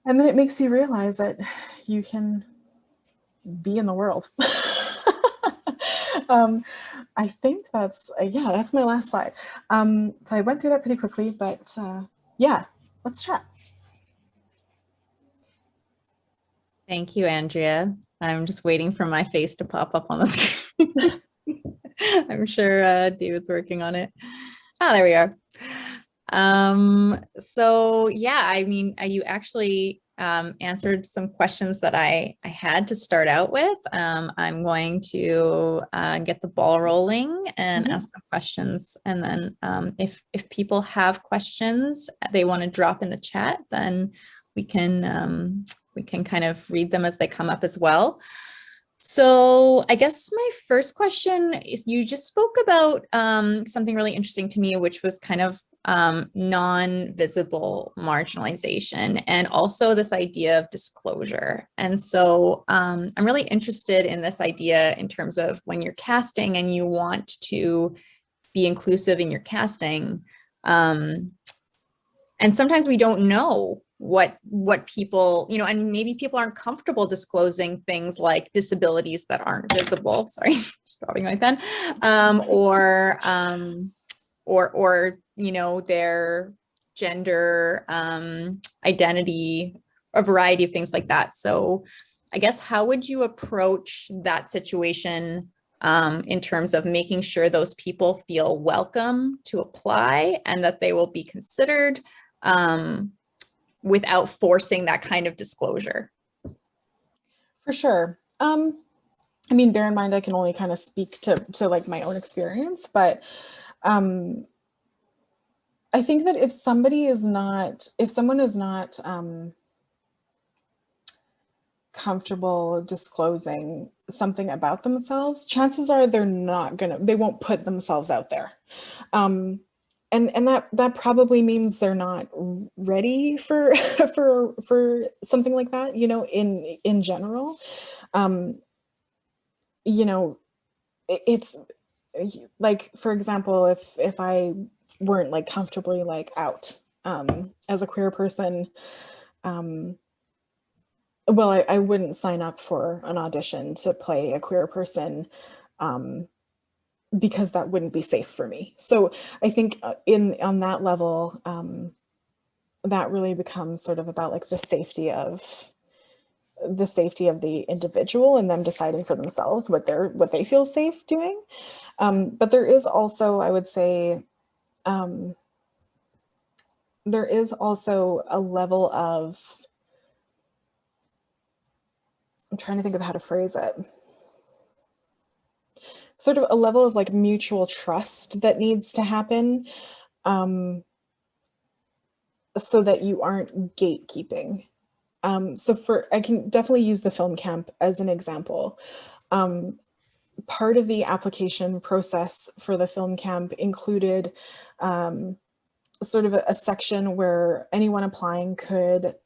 And then it makes you realize that you can be in the world. I think that's my last slide. So I went through that pretty quickly, but yeah, let's chat.
Thank you, Andrea. I'm just waiting for my face to pop up on the screen. I'm sure David's working on it. Oh, there we are. So yeah, I mean, you actually answered some questions that I had to start out with. I'm going to get the ball rolling and ask some questions, and then if people have questions they want to drop in the chat, then we can kind of read them as they come up as well. So I guess my first question is, you just spoke about something really interesting to me, which was kind of non-visible marginalization, and also this idea of disclosure. And so I'm really interested in this idea in terms of when you're casting and you want to be inclusive in your casting. And sometimes we don't know what people, you know, and maybe people aren't comfortable disclosing things like disabilities that aren't visible. Sorry, just dropping my pen. Or you know, their gender identity, a variety of things like that. So I guess, how would you approach that situation in terms of making sure those people feel welcome to apply and that they will be considered without forcing that kind of disclosure?
For sure. I mean, bear in mind, I can only kind of speak to like my own experience, but I think that if someone is not comfortable disclosing something about themselves, chances are they won't put themselves out there. And that probably means they're not ready for for something like that, you know, in general. You know, it's like, for example, if I weren't like comfortably like out as a queer person, well, I wouldn't sign up for an audition to play a queer person, because that wouldn't be safe for me. So I think on that level, that really becomes sort of about like the safety of the individual and them deciding for themselves what they feel safe doing. But there is also, I would say, there is also a level of, I'm trying to think of how to phrase it, sort of a level of like mutual trust that needs to happen, so that you aren't gatekeeping. So I can definitely use the film camp as an example. Part of the application process for the film camp included sort of a section where anyone applying could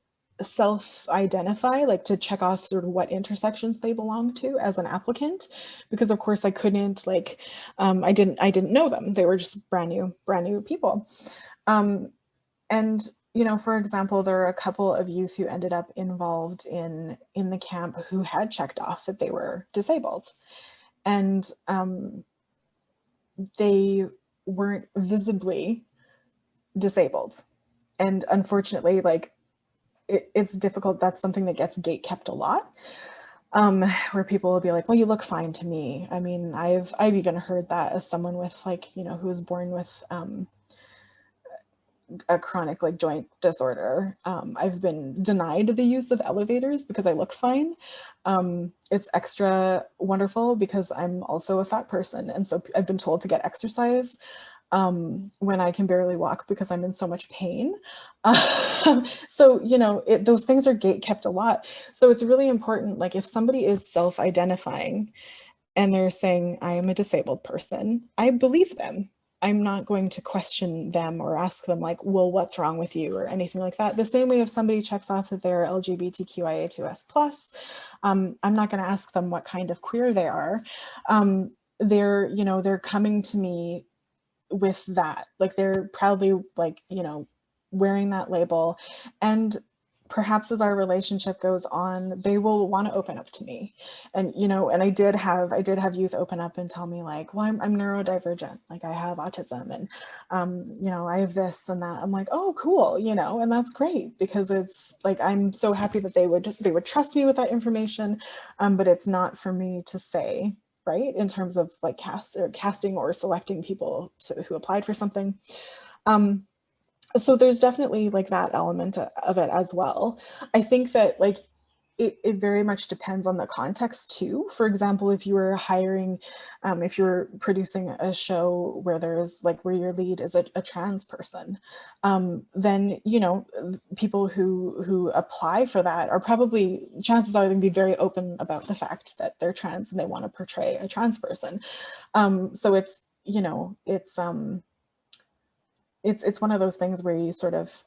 self-identify, like to check off sort of what intersections they belong to as an applicant, because of course I couldn't, like, I didn't know them. They were just brand new people. And you know, for example, there are a couple of youth who ended up involved in the camp who had checked off that they were disabled, and they weren't visibly disabled. And unfortunately, like, it's difficult. That's something that gets gate kept a lot, where people will be like, well, you look fine to me. I mean, I've even heard that as someone with, like, you know, who was born with a chronic like joint disorder. I've been denied the use of elevators because I look fine. It's extra wonderful because I'm also a fat person. And so I've been told to get exercise when I can barely walk because I'm in so much pain. So, you know, those things are gate kept a lot. So it's really important, like, if somebody is self-identifying and they're saying, I am a disabled person, I believe them. I'm not going to question them or ask them like, well, what's wrong with you or anything like that. The same way if somebody checks off that they're LGBTQIA2S+, I'm not going to ask them what kind of queer they are. They're, you know, they're coming to me with that, like they're proudly, like, you know, wearing that label. And perhaps as our relationship goes on, they will want to open up to me. And, you know, and I did have youth open up and tell me like, well, I'm neurodivergent, like I have autism, and you know, I have this and that. I'm like, oh, cool, you know, and that's great, because it's like, I'm so happy that they would trust me with that information. But it's not for me to say, right, in terms of like casting or selecting people who applied for something. So there's definitely like that element of it as well. I think that like it very much depends on the context too. For example, if you were hiring, if you're producing a show where there's like where your lead is a trans person, then you know people who apply for that are probably, chances are, they'd be very open about the fact that they're trans and they want to portray a trans person. So it's, you know, it's one of those things where you sort of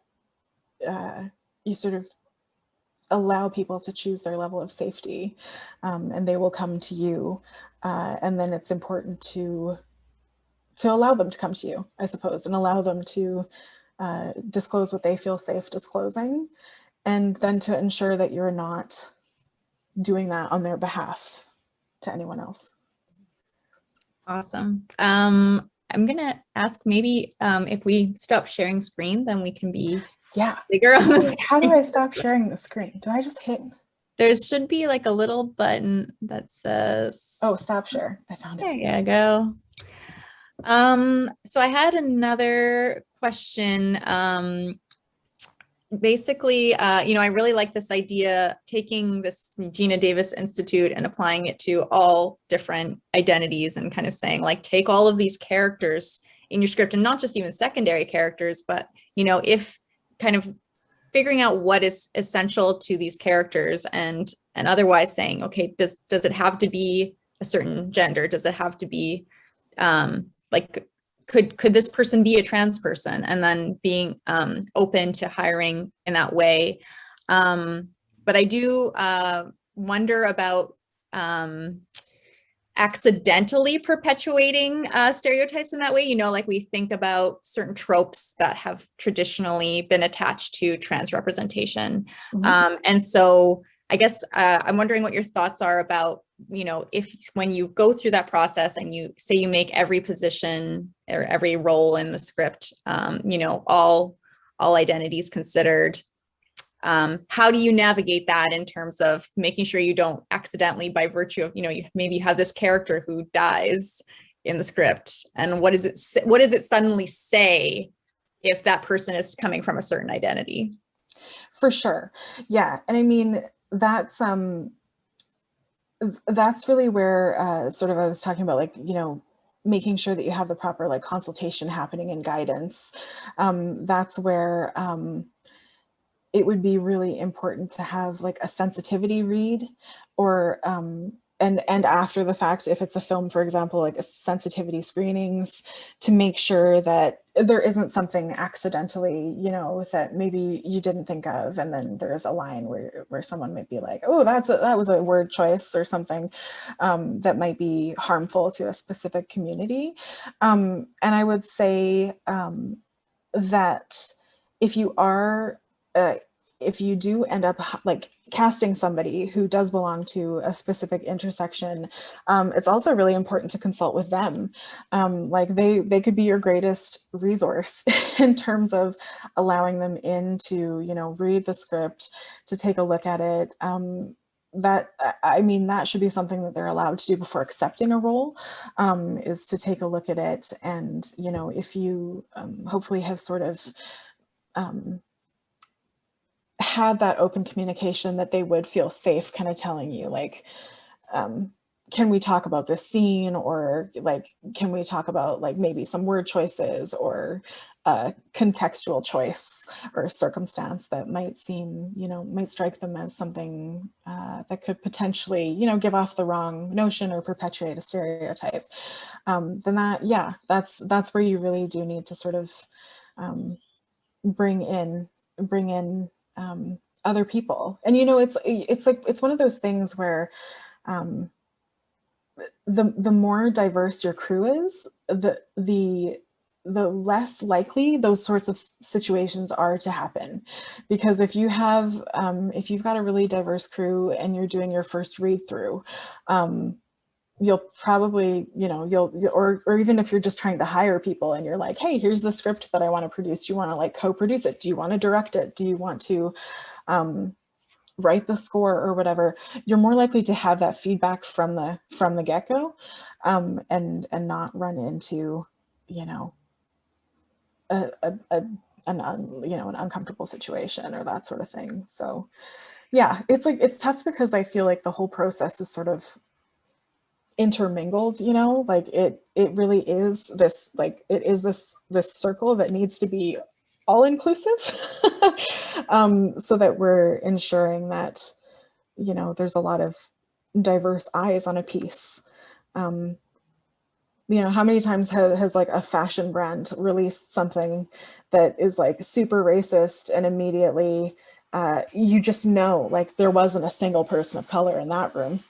allow people to choose their level of safety, and they will come to you, and then it's important to allow them to come to you, I suppose, and allow them to disclose what they feel safe disclosing, and then to ensure that you're not doing that on their behalf to anyone else.
Awesome. I'm gonna ask maybe if we stop sharing screen, then we can be bigger on the screen.
How do I stop sharing the screen? Do I just hit?
There should be like a little button that says,
oh, stop share. I found it.
There you go. So I had another question. Basically, you know, I really like this idea, taking this Gina Davis Institute and applying it to all different identities and kind of saying like, take all of these characters in your script, and not just even secondary characters, but, you know, if kind of figuring out what is essential to these characters, and otherwise saying, okay, does it have to be a certain gender? Does it have to be like, could this person be a trans person? And then being open to hiring in that way. But I do wonder about accidentally perpetuating stereotypes in that way. You know, like we think about certain tropes that have traditionally been attached to trans representation. And so I guess I'm wondering what your thoughts are about, you know, if when you go through that process and you say you make every position or every role in the script, you know, all identities considered, how do you navigate that in terms of making sure you don't accidentally, by virtue of, you know, maybe you have this character who dies in the script, and what does it suddenly say if that person is coming from a certain identity?
For sure. Yeah. And I mean, that's really where sort of I was talking about, like, you know, making sure that you have the proper like consultation happening and guidance. That's where it would be really important to have like a sensitivity read, or and after the fact, if it's a film, for example, like a sensitivity screenings, to make sure that there isn't something accidentally, you know, that maybe you didn't think of, and then there's a line where someone might be like, oh, that was a word choice or something that might be harmful to a specific community. And I would say that if you are if you do end up like casting somebody who does belong to a specific intersection, it's also really important to consult with them. Like they could be your greatest resource in terms of allowing them in to, you know, read the script, to take a look at it. That, I mean, that should be something that they're allowed to do before accepting a role, is to take a look at it. And, you know, if you hopefully have sort of had that open communication, that they would feel safe kind of telling you like, can we talk about this scene, or like, can we talk about like maybe some word choices or a contextual choice or circumstance that might seem, you know, might strike them as something that could potentially, you know, give off the wrong notion or perpetuate a stereotype. Then that, yeah, that's where you really do need to sort of bring in other people. And, you know, it's like, it's one of those things where the more diverse your crew is, the less likely those sorts of situations are to happen. Because if you have, if you've got a really diverse crew and you're doing your first read through, you'll probably, you know, or even if you're just trying to hire people and you're like, hey, here's the script that I want to produce. Do you want to like co-produce it? Do you want to direct it? Do you want to write the score or whatever? You're more likely to have that feedback from the get-go, and not run into, you know, a an uncomfortable situation or that sort of thing. So yeah, it's tough because I feel like the whole process is sort of intermingled, like it really is this, like it is this circle that needs to be all inclusive. So that we're ensuring that there's a lot of diverse eyes on a piece. How many times has like a fashion brand released something that is like super racist, and immediately you just know like there wasn't a single person of color in that room.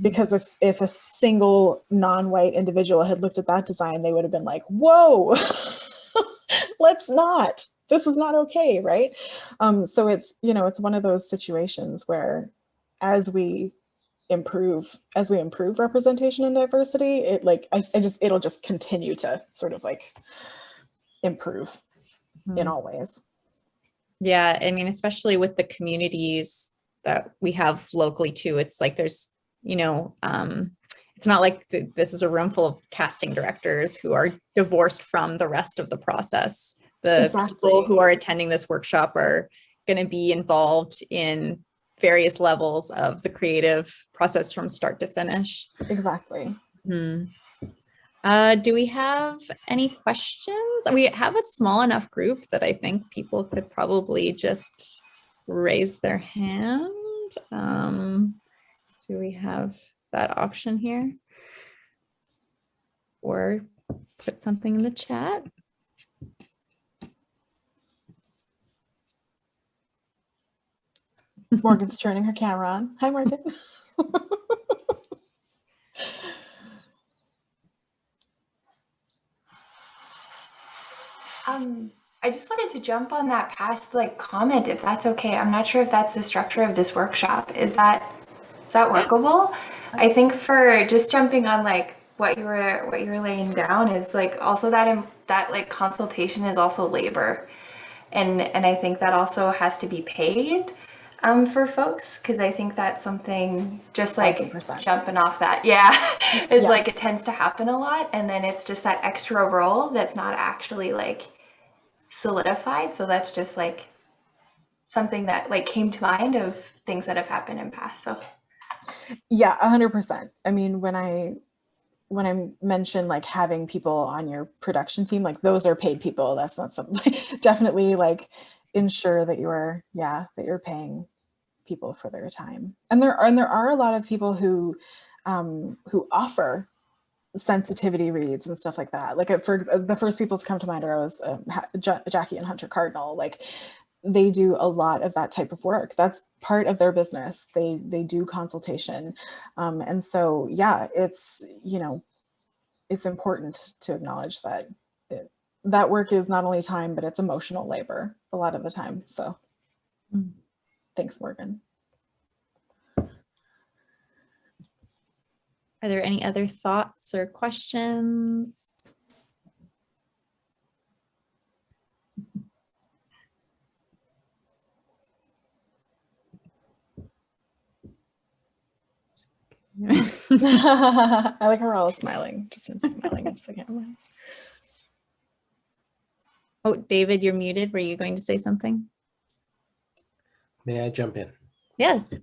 Because if a single non-white individual had looked at that design, they would have been like, whoa, let's not, this is not okay, right? So it's, it's one of those situations where as we improve representation and diversity, it like, it'll just continue to sort of like improve in all ways.
Yeah, I mean, especially with the communities that we have locally too, it's like there's, it's not like this is a room full of casting directors who are divorced from the rest of the process. The people who are attending this workshop are going to be involved in various levels of the creative process from start to finish.
Exactly.
Do we have any questions? We have a small enough group that I think people could probably just raise their hand. Do we have that option here? Or put something in the chat?
Morgan's turning her camera on. Hi, Morgan.
I just wanted to jump on that past comment, if that's okay. I'm not sure if that's the structure of this workshop. Is that workable? I think for just jumping on what you were laying down is also that consultation is also labor, and I think that also has to be paid for folks, because I think that's something just
1,000%.
jumping off that is it tends to happen a lot, and then it's just that extra role that's not actually solidified. So that's just something that came to mind of things that have happened in past. So
yeah, 100%. I mean, when I mention having people on your production team, those are paid people. That's not something. Definitely ensure that you're paying people for their time. And there are a lot of people who offer sensitivity reads and stuff like that. For the first people to come to mind are Jackie and Hunter Cardinal. They do a lot of that type of work. That's part of their business. They do consultation, and so it's it's important to acknowledge that that work is not only time, but it's emotional labor a lot of the time. So thanks, Morgan.
Are there any other thoughts or questions?
I like her all smiling, just smiling into the camera.
Oh, David, you're muted. Were you going to say something?
May I jump in?
Yes.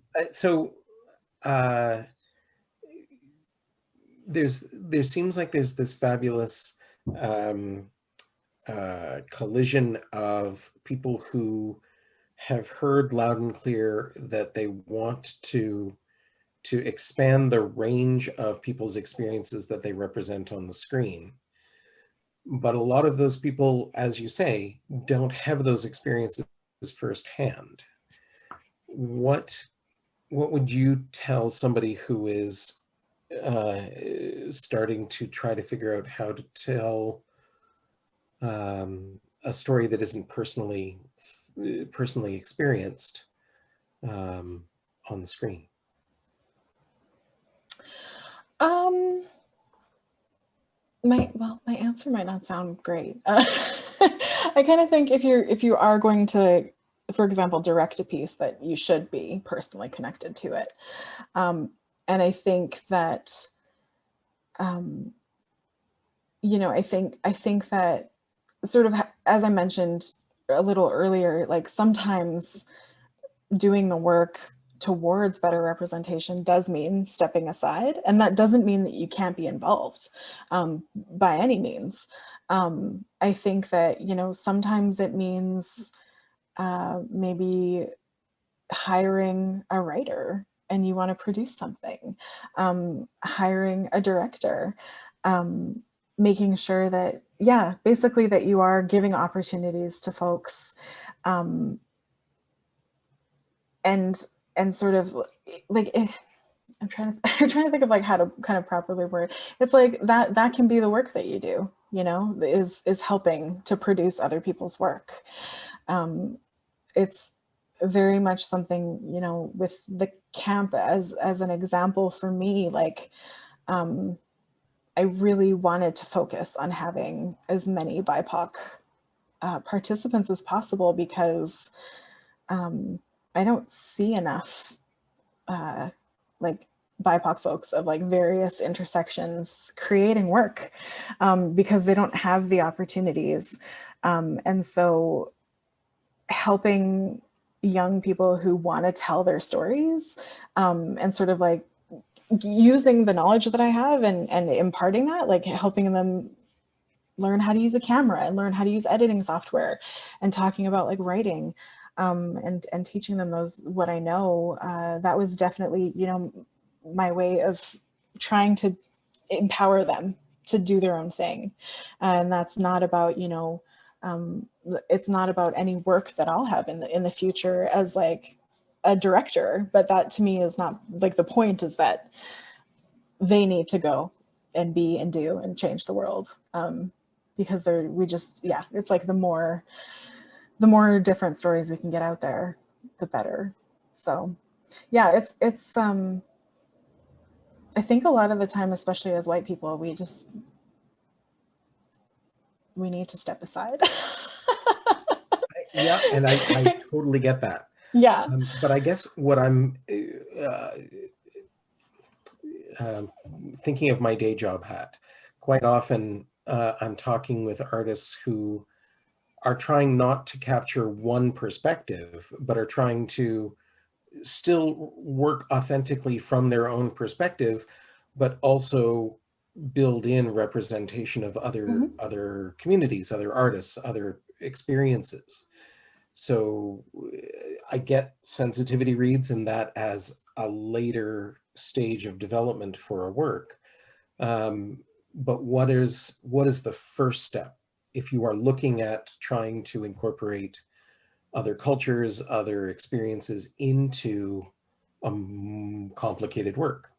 There seems like there's this fabulous collision of people who have heard loud and clear that they want to expand the range of people's experiences that they represent on the screen. But a lot of those people, as you say, don't have those experiences firsthand. What would you tell somebody who is starting to try to figure out how to tell a story that isn't personally experienced on the screen?
My answer might not sound great. I kind of think if you are going to, for example, direct a piece, that you should be personally connected to it. And I think that, I think that sort of, as I mentioned a little earlier, like sometimes doing the work towards better representation does mean stepping aside, and that doesn't mean that you can't be involved by any means. I think that, you know, sometimes it means maybe hiring a writer and you want to produce something, hiring a director, making sure that, yeah, basically that you are giving opportunities to folks, and sort of like, I'm trying to think of like how to kind of properly word. It's like that can be the work that you do, you know, is helping to produce other people's work. It's very much something, you know, with the camp as an example for me, like, I really wanted to focus on having as many BIPOC participants as possible, because I don't see enough like BIPOC folks of like various intersections creating work, because they don't have the opportunities. And so helping young people who want to tell their stories, and sort of like using the knowledge that I have and imparting that, like helping them learn how to use a camera and learn how to use editing software, and talking about like writing, and teaching them what I know. That was definitely, you know, my way of trying to empower them to do their own thing. And that's not about, you know, it's not about any work that I'll have in the future as like a director, but that to me is not like, the point is that they need to go and be and do and change the world, because it's like the more different stories we can get out there, the better. So yeah, it's I think a lot of the time, especially as white people, we need to step aside.
Yeah, and I totally get that.
Yeah.
But I guess what I'm thinking of my day job hat, quite often I'm talking with artists who are trying not to capture one perspective, but are trying to still work authentically from their own perspective, but also build in representation of other communities, other artists, other experiences. So I get sensitivity reads and that as a later stage of development for a work. But what is the first step if you are looking at trying to incorporate other cultures, other experiences into a complicated work?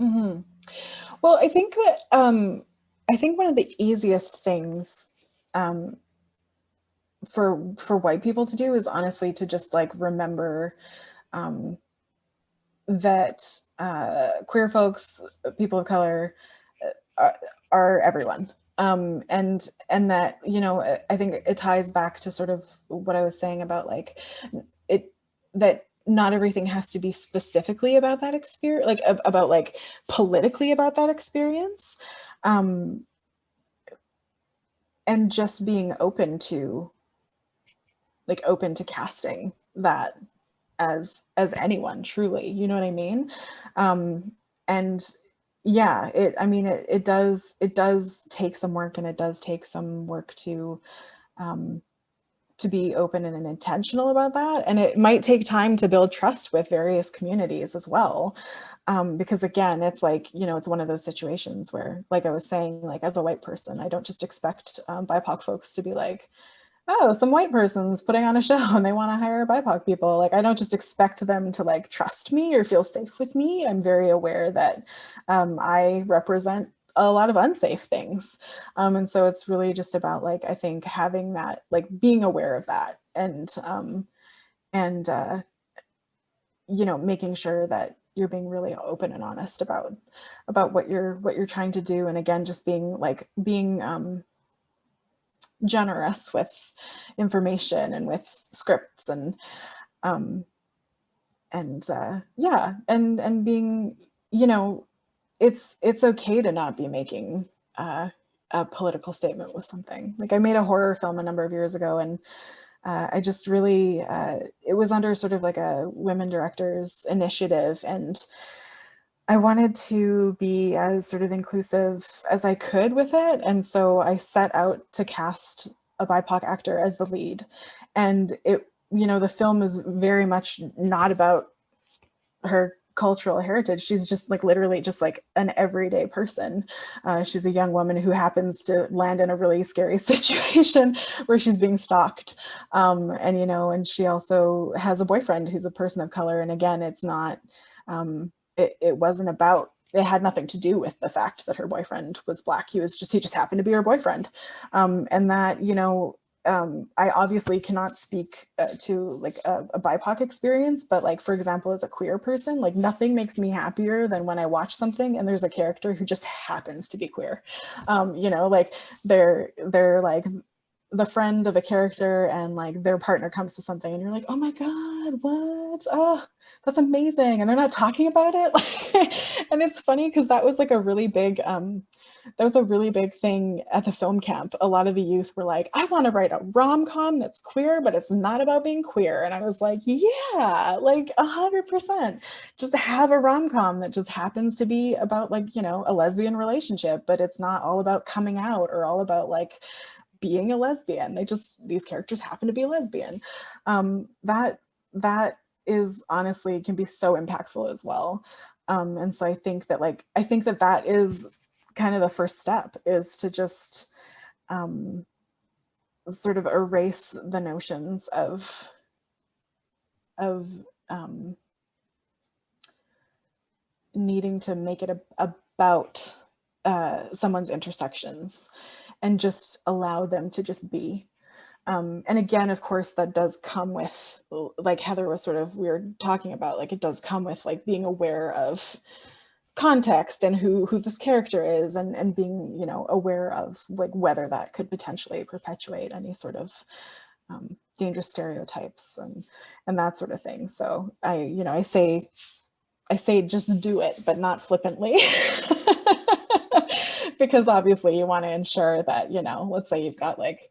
Mm-hmm. Well, I think that I think one of the easiest things for white people to do is honestly to just like remember that queer folks, people of color, are everyone. And that, you know, I think it ties back to sort of what I was saying about like that not everything has to be specifically about that experience, like about like politically about that experience, and just being open to casting that as anyone, truly, you know what I mean? And yeah, it does take some work, and it does take some work to be open and intentional about that. And it might take time to build trust with various communities as well. Because again, it's like, you know, it's one of those situations where, like I was saying, like as a white person, I don't just expect BIPOC folks to be like, oh, some white person's putting on a show and they want to hire BIPOC people. Like, I don't just expect them to like trust me or feel safe with me. I'm very aware that I represent a lot of unsafe things. And so it's really just about like, I think having that, like being aware of that, and you know, making sure that you're being really open and honest about what you're trying to do. And again, just being generous with information and with scripts, and yeah, and being, you know, it's okay to not be making a political statement with something. Like I made a horror film a number of years ago, and I just really, it was under sort of like a women directors initiative, and I wanted to be as sort of inclusive as I could with it. And so I set out to cast a BIPOC actor as the lead. And it, you know, the film is very much not about her cultural heritage. She's just like literally just like an everyday person. She's a young woman who happens to land in a really scary situation where she's being stalked. And, you know, and she also has a boyfriend who's a person of color. And again, it's not, it wasn't about, it had nothing to do with the fact that her boyfriend was Black. He just happened to be her boyfriend. And that, you know, I obviously cannot speak to like a BIPOC experience, but like, for example, as a queer person, like nothing makes me happier than when I watch something and there's a character who just happens to be queer. You know, like they're like the friend of a character and like their partner comes to something and you're like, oh my God, what? Oh, that's amazing. And they're not talking about it. And it's funny because that was like a really big, that was a really big thing at the film camp. A lot of the youth were like, I want to write a rom-com that's queer, but it's not about being queer. And I was like, yeah, like 100%. Just have a rom-com that just happens to be about like, you know, a lesbian relationship, but it's not all about coming out or all about like being a lesbian. These characters happen to be lesbian. That is honestly can be so impactful as well. And so I think that is kind of the first step, is to just sort of erase the notions of needing to make it about someone's intersections and just allow them to just be. And again, of course, that does come with, like Heather was we were talking about, like it does come with like being aware of context and who this character is, and being, you know, aware of like whether that could potentially perpetuate any sort of dangerous stereotypes and that sort of thing. So I say just do it, but not flippantly. Because obviously you want to ensure that, you know, let's say you've got like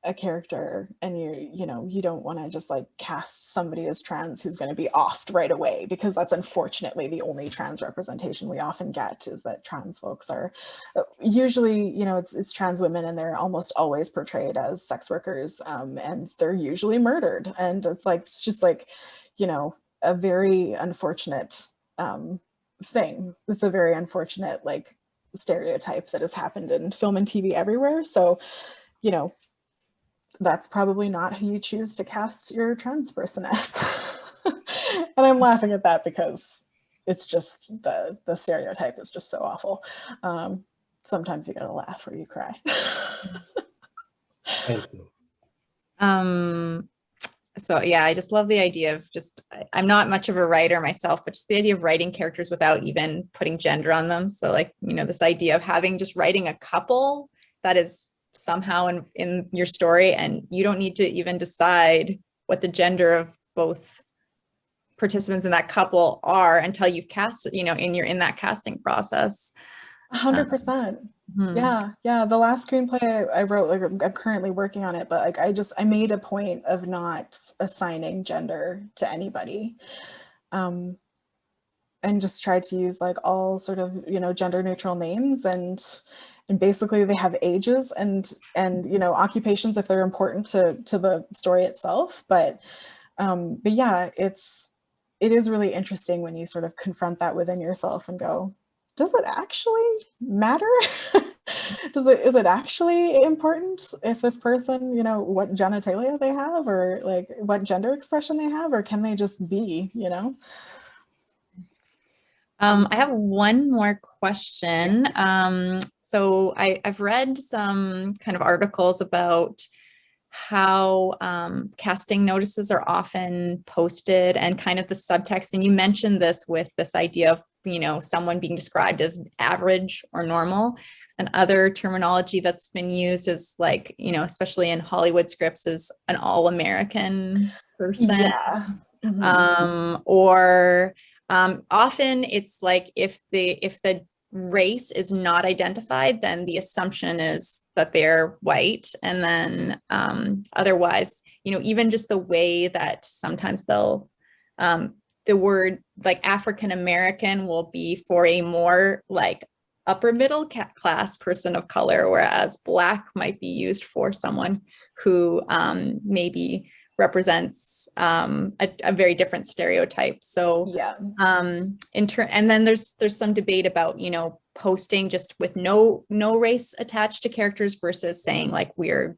a character and you don't want to just like cast somebody as trans who's going to be offed right away, because that's unfortunately the only trans representation we often get, is that trans folks are usually, you know, it's trans women and they're almost always portrayed as sex workers, and they're usually murdered. And it's just like, you know, a very unfortunate thing. It's a very unfortunate like stereotype that has happened in film and TV everywhere. So, you know, that's probably not who you choose to cast your trans person as. And I'm laughing at that because it's just the stereotype is just so awful. Sometimes you gotta laugh or you cry.
Thank you.
So yeah, I just love the idea of I'm not much of a writer myself, but just the idea of writing characters without even putting gender on them. So like, you know, this idea of writing a couple that is somehow in your story, and you don't need to even decide what the gender of both participants in that couple are until you've cast, you know, in that casting process.
100%. Yeah. The last screenplay I wrote, like I'm currently working on it, but like I made a point of not assigning gender to anybody, and just tried to use like all sort of, you know, gender neutral names, and basically they have ages and you know, occupations if they're important to the story itself. But yeah, it is really interesting when you sort of confront that within yourself and go, does it actually matter? Is it actually important if this person, you know, what genitalia they have, or like what gender expression they have, or can they just be, you know?
I have one more question. So I've read some kind of articles about how casting notices are often posted and kind of the subtext. And you mentioned this with this idea of, you know, someone being described as average or normal. And other terminology that's been used is like, you know, especially in Hollywood scripts, is an all-American person.
Yeah. Mm-hmm.
Or often it's like if the race is not identified, then the assumption is that they're white. And then otherwise, you know, even just the way that sometimes they'll, the word like African American will be for a more like upper middle class person of color, whereas Black might be used for someone who maybe represents a very different stereotype. So
Yeah.
and then there's some debate about, you know, posting just with no race attached to characters versus saying like we're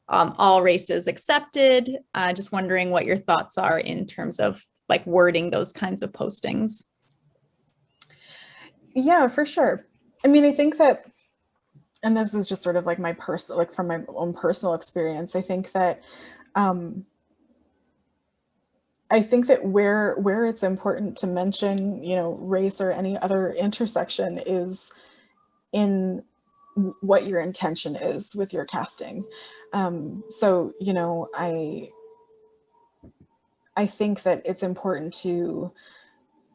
all races accepted. Just wondering what your thoughts are in terms of like wording those kinds of postings.
Yeah, for sure. I mean, I think that, and this is just sort of like my personal, like from my own personal experience, I think that where it's important to mention, you know, race or any other intersection is in what your intention is with your casting. So, you know, I think that it's important to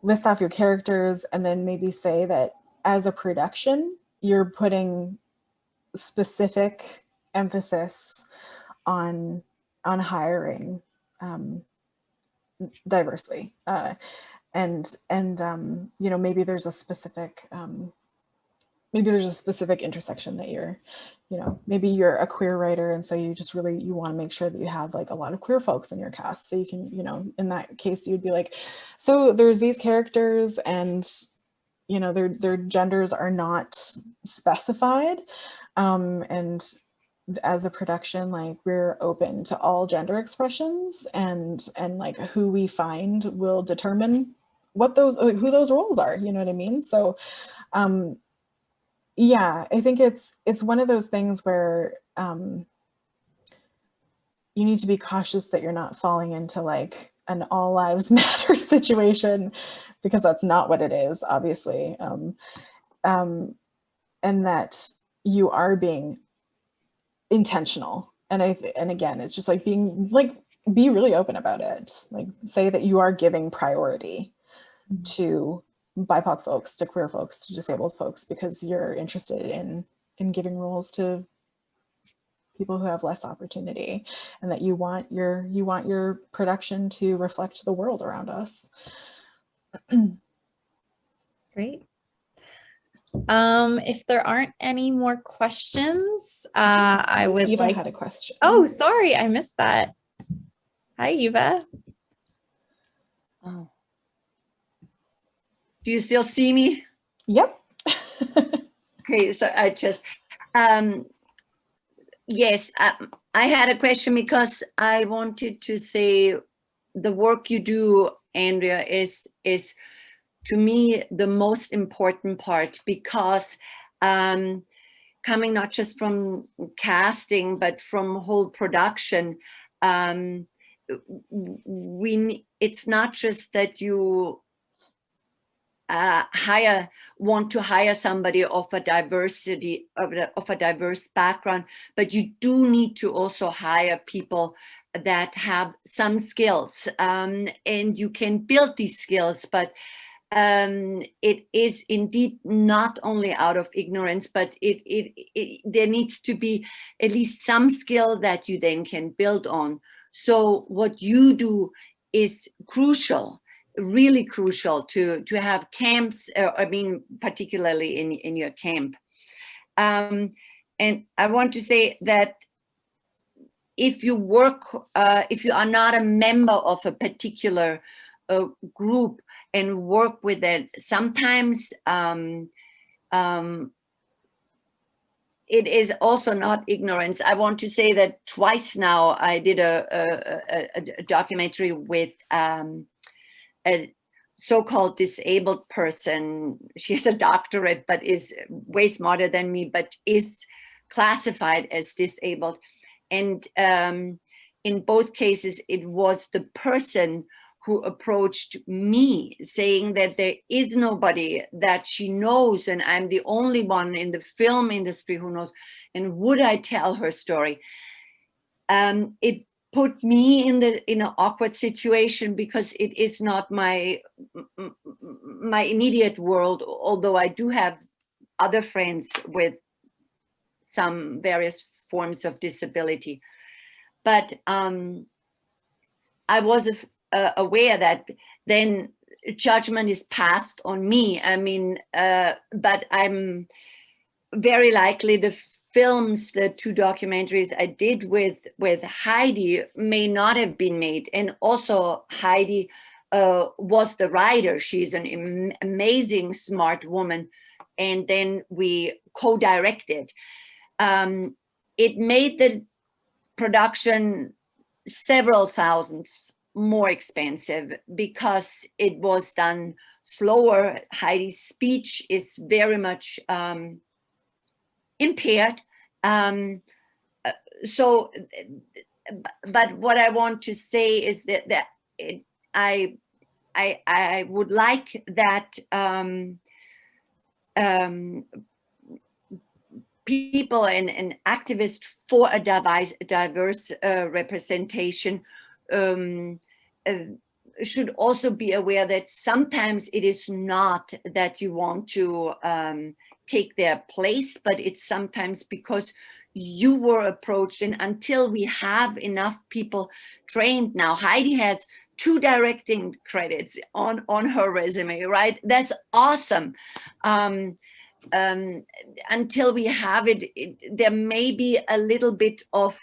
list off your characters and then maybe say that as a production, you're putting specific emphasis on hiring diversely, and you know, maybe there's a specific intersection that you're, you know, maybe you're a queer writer, and so you just really, you want to make sure that you have like a lot of queer folks in your cast, so you can, you know, in that case you'd be like, so there's these characters and, you know, their genders are not specified, and as a production, like we're open to all gender expressions, and like who we find will determine what those, who those roles are, you know what I mean? So yeah, I think it's one of those things where you need to be cautious that you're not falling into like an all lives matter situation, because that's not what it is, obviously, and that you are being intentional. And again, it's just like being like, be really open about it. Like say that you are giving priority to BIPOC folks, to queer folks, to disabled folks, because you're interested in giving roles to people who have less opportunity, and that you want your production to reflect the world around us.
Great. If there aren't any more questions, I would
Eva
like.
had a question.
Oh, sorry, I missed that. Hi, Eva.
Oh. Do you still see me?
Yep.
Okay, so I just, yes, I had a question because I wanted to say the work you do, Andrea, is to me the most important part, because coming not just from casting but from whole production, it's not just that you want to hire somebody of a diversity of a diverse background, but you do need to also hire people that have some skills, and you can build these skills, but it is indeed not only out of ignorance, but there needs to be at least some skill that you then can build on. So what you do is crucial, really crucial, to have camps, I mean, particularly in your camp. And I want to say that if you work, if you are not a member of a particular group and work with it, sometimes it is also not ignorance. I want to say that twice now I did a documentary with a so-called disabled person. She has a doctorate, but is way smarter than me, but is classified as disabled. And in both cases, it was the person who approached me saying that there is nobody that she knows, and I'm the only one in the film industry who knows, and would I tell her story? It put me in an awkward situation, because it is not my immediate world, although I do have other friends with some various forms of disability. But I was aware that then judgment is passed on me. I mean, but I'm very likely the films, the 2 documentaries I did with Heidi may not have been made. And also Heidi was the writer. She's an amazing, smart woman. And then we co-directed. It made the production several thousands more expensive because it was done slower. Heidi's speech is very much impaired. So, but what I want to say is that I would like that people and activists for a diverse representation should also be aware that sometimes it is not that you want to take their place, but it's sometimes because you were approached. And until we have enough people trained now, Heidi has 2 directing credits on her resume, right? That's awesome. Until we have it, there may be a little bit of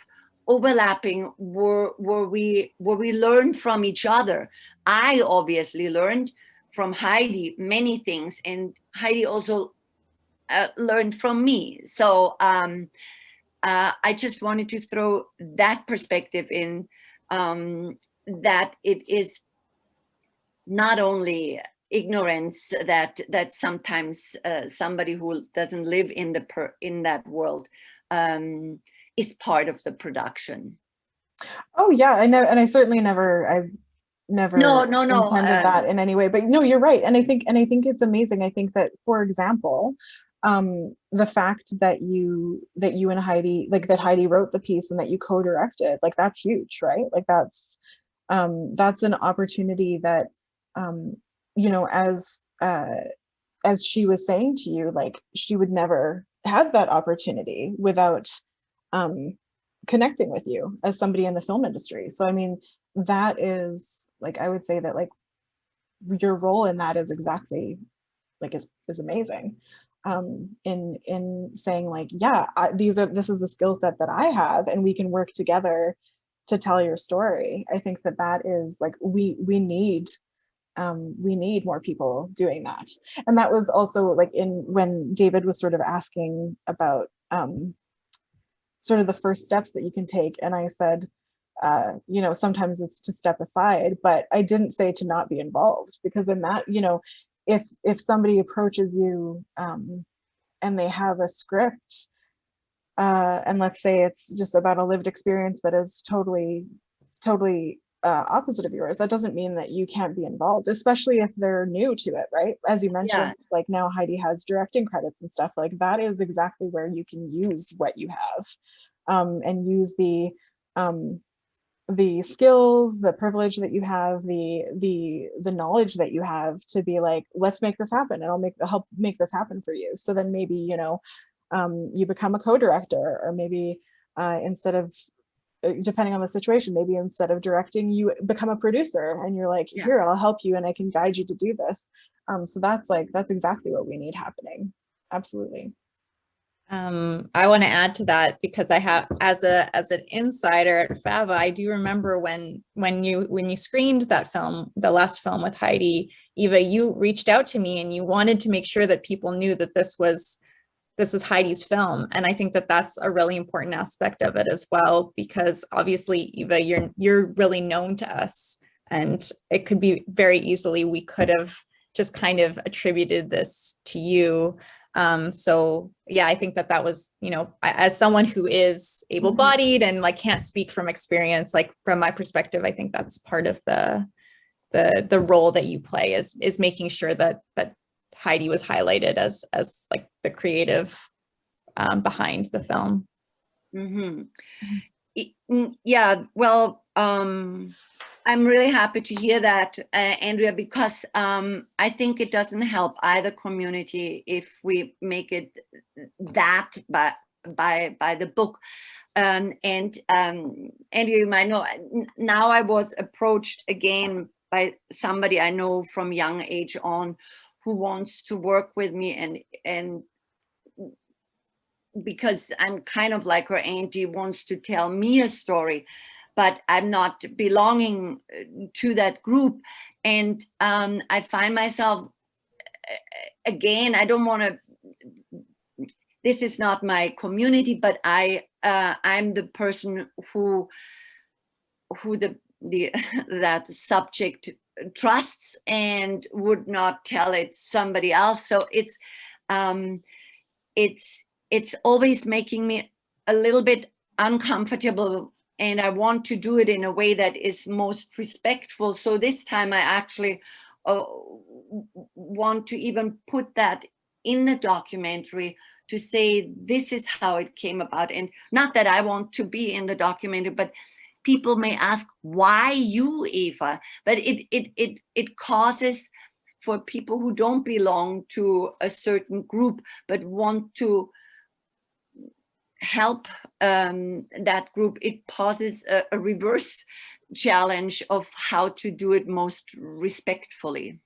overlapping where we learn from each other. I obviously learned from Heidi many things, and Heidi also learned from me. So I just wanted to throw that perspective in, that it is not only ignorance that sometimes somebody who doesn't live in that world is part of the production.
Oh yeah, I know, and I certainly I've never
no
intended that in any way. But no, you're right, and I think it's amazing. I think that, for example, the fact that you and Heidi, like that Heidi wrote the piece and that you co-directed, like that's huge, right? Like that's an opportunity that you know, as she was saying to you, like she would never have that opportunity without connecting with you as somebody in the film industry. So I mean, that is, like, I would say that like your role in that is exactly like is amazing, in saying like, yeah, this is the skill set that I have, and we can work together to tell your story. I think that is like we need more people doing that. And that was also like when David was sort of asking about sort of the first steps that you can take, and I said, you know, sometimes it's to step aside, but I didn't say to not be involved, because in that, you know, if somebody approaches you and they have a script, and let's say it's just about a lived experience that is totally opposite of yours, that doesn't mean that you can't be involved, especially if they're new to it, right? As you mentioned, yeah. Like now Heidi has directing credits and stuff, like that is exactly where you can use what you have, and use the skills, the privilege that you have, the knowledge that you have to be like, let's make this happen, and I'll help make this happen for you. So then maybe, you know, you become a co-director, or maybe instead of, depending on the situation, maybe instead of directing, you become a producer, and you're like, yeah, here, I'll help you and I can guide you to do this. So that's exactly what we need happening. Absolutely.
I want to add to that, because I have, as an insider at FAVA, I do remember when you screened that film, the last film with Heidi, Eva, you reached out to me and you wanted to make sure that people knew that this was Heidi's film. And I think that that's a really important aspect of it as well, because obviously, Eva, you're really known to us, and it could be very easily, we could have just kind of attributed this to you. So yeah, I think that was, you know, as someone who is able-bodied and like can't speak from experience, like from my perspective, I think that's part of the role that you play, is making sure that Heidi was highlighted as like the creative behind the film.
Yeah, well, I'm really happy to hear that, Andrea, because I think it doesn't help either community if we make it that by the book. And you might know, now I was approached again by somebody I know from young age on, who wants to work with me, and because I'm kind of like her auntie, wants to tell me a story, but I'm not belonging to that group. And I find myself, again, I don't want to, this is not my community, but I'm the person who that subject trusts and would not tell it somebody else. So it's always making me a little bit uncomfortable, and I want to do it in a way that is most respectful. So this time I actually want to even put that in the documentary, to say this is how it came about. And not that I want to be in the documentary, but people may ask, why you, Eva? But it causes, for people who don't belong to a certain group but want to help that group, it poses a reverse challenge of how to do it most respectfully.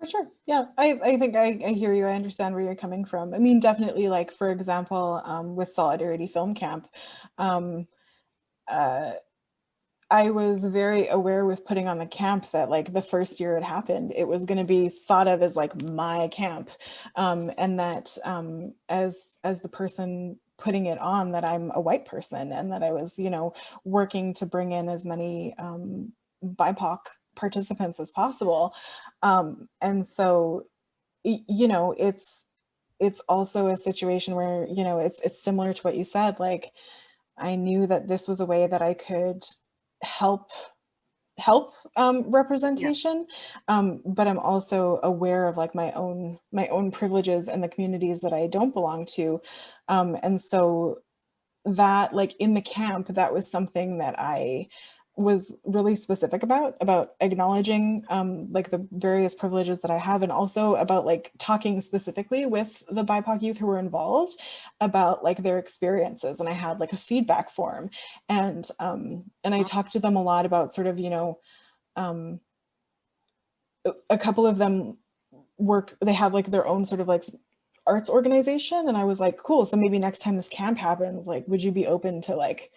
For sure. Yeah, I think I hear you. I understand where you're coming from. I mean, definitely, like, for example, with Solidarity Film Camp, I was very aware with putting on the camp that, like, the first year it happened, it was going to be thought of as like my camp, and that as the person putting it on, that I'm a white person, and that I was, you know, working to bring in as many BIPOC participants as possible, and so, you know, it's also a situation where, you know, it's similar to what you said. Like, I knew that this was a way that I could help representation, but I'm also aware of, like, my own privileges and the communities that I don't belong to, and so that, like, in the camp, that was something that I was really specific about acknowledging, like, the various privileges that I have, and also about, like, talking specifically with the BIPOC youth who were involved about, like, their experiences. And I had, like, a feedback form, and I talked to them a lot about sort of, you know, a couple of them they have, like, their own sort of, like, arts organization, and I was like, cool, so maybe next time this camp happens, like, would you be open to, like,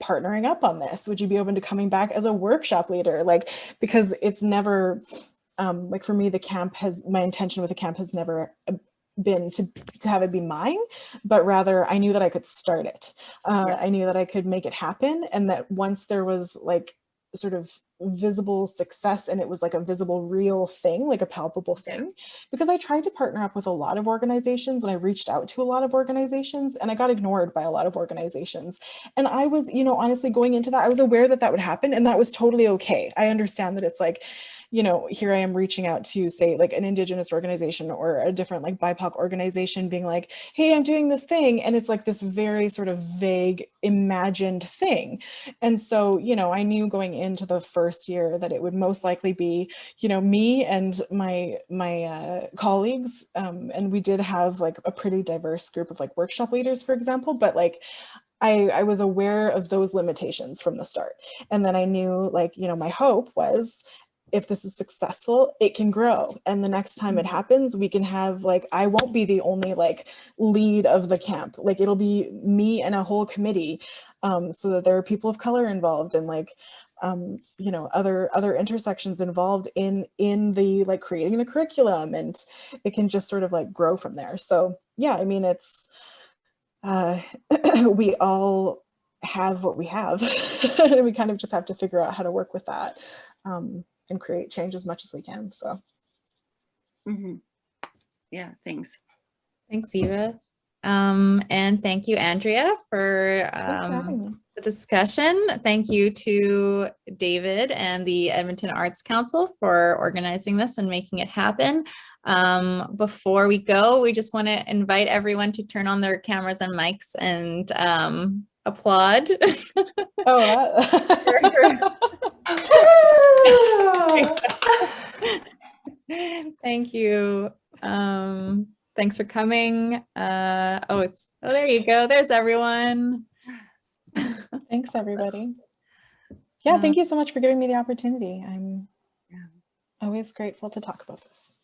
partnering up on this? Would you be open to coming back as a workshop leader? Like, because it's never, like, for me, my intention with the camp has never been to have it be mine, but rather I knew that I could start it. I knew that I could make it happen, and that once there was, like, sort of visible success, and it was like a visible, real thing, like a palpable thing, because I tried to partner up with a lot of organizations, and I reached out to a lot of organizations, and I got ignored by a lot of organizations. And I was, you know, honestly, going into that, I was aware that that would happen, and that was totally okay. I understand that it's like, you know, here I am reaching out to, say, like, an Indigenous organization or a different, like, BIPOC organization, being like, hey, I'm doing this thing. And it's like this very sort of vague, imagined thing. And so, you know, I knew going into the first year that it would most likely be, you know, me and my colleagues. And we did have, like, a pretty diverse group of, like, workshop leaders, for example, but, like, I was aware of those limitations from the start. And then I knew, like, you know, my hope was, if this is successful, it can grow. And the next time it happens, we can have, like, I won't be the only, like, lead of the camp. Like, it'll be me and a whole committee, so that there are people of color involved, and, like, you know, other intersections involved in the, like, creating the curriculum, and it can just sort of, like, grow from there. So yeah, I mean, it's we all have what we have, and we kind of just have to figure out how to work with that, and create change as much as we can. So
yeah, thanks.
Thanks, Eva. And thank you, Andrea, for
having me.
the discussion. Thank you to David and the Edmonton Arts Council for organizing this and making it happen. Before we go, we just want to invite everyone to turn on their cameras and mics and applaud.
Oh,
Thank you. Thanks for coming. Oh, there you go. There's everyone.
thanks, everybody. Yeah, thank you so much for giving me the opportunity. I'm always grateful to talk about this.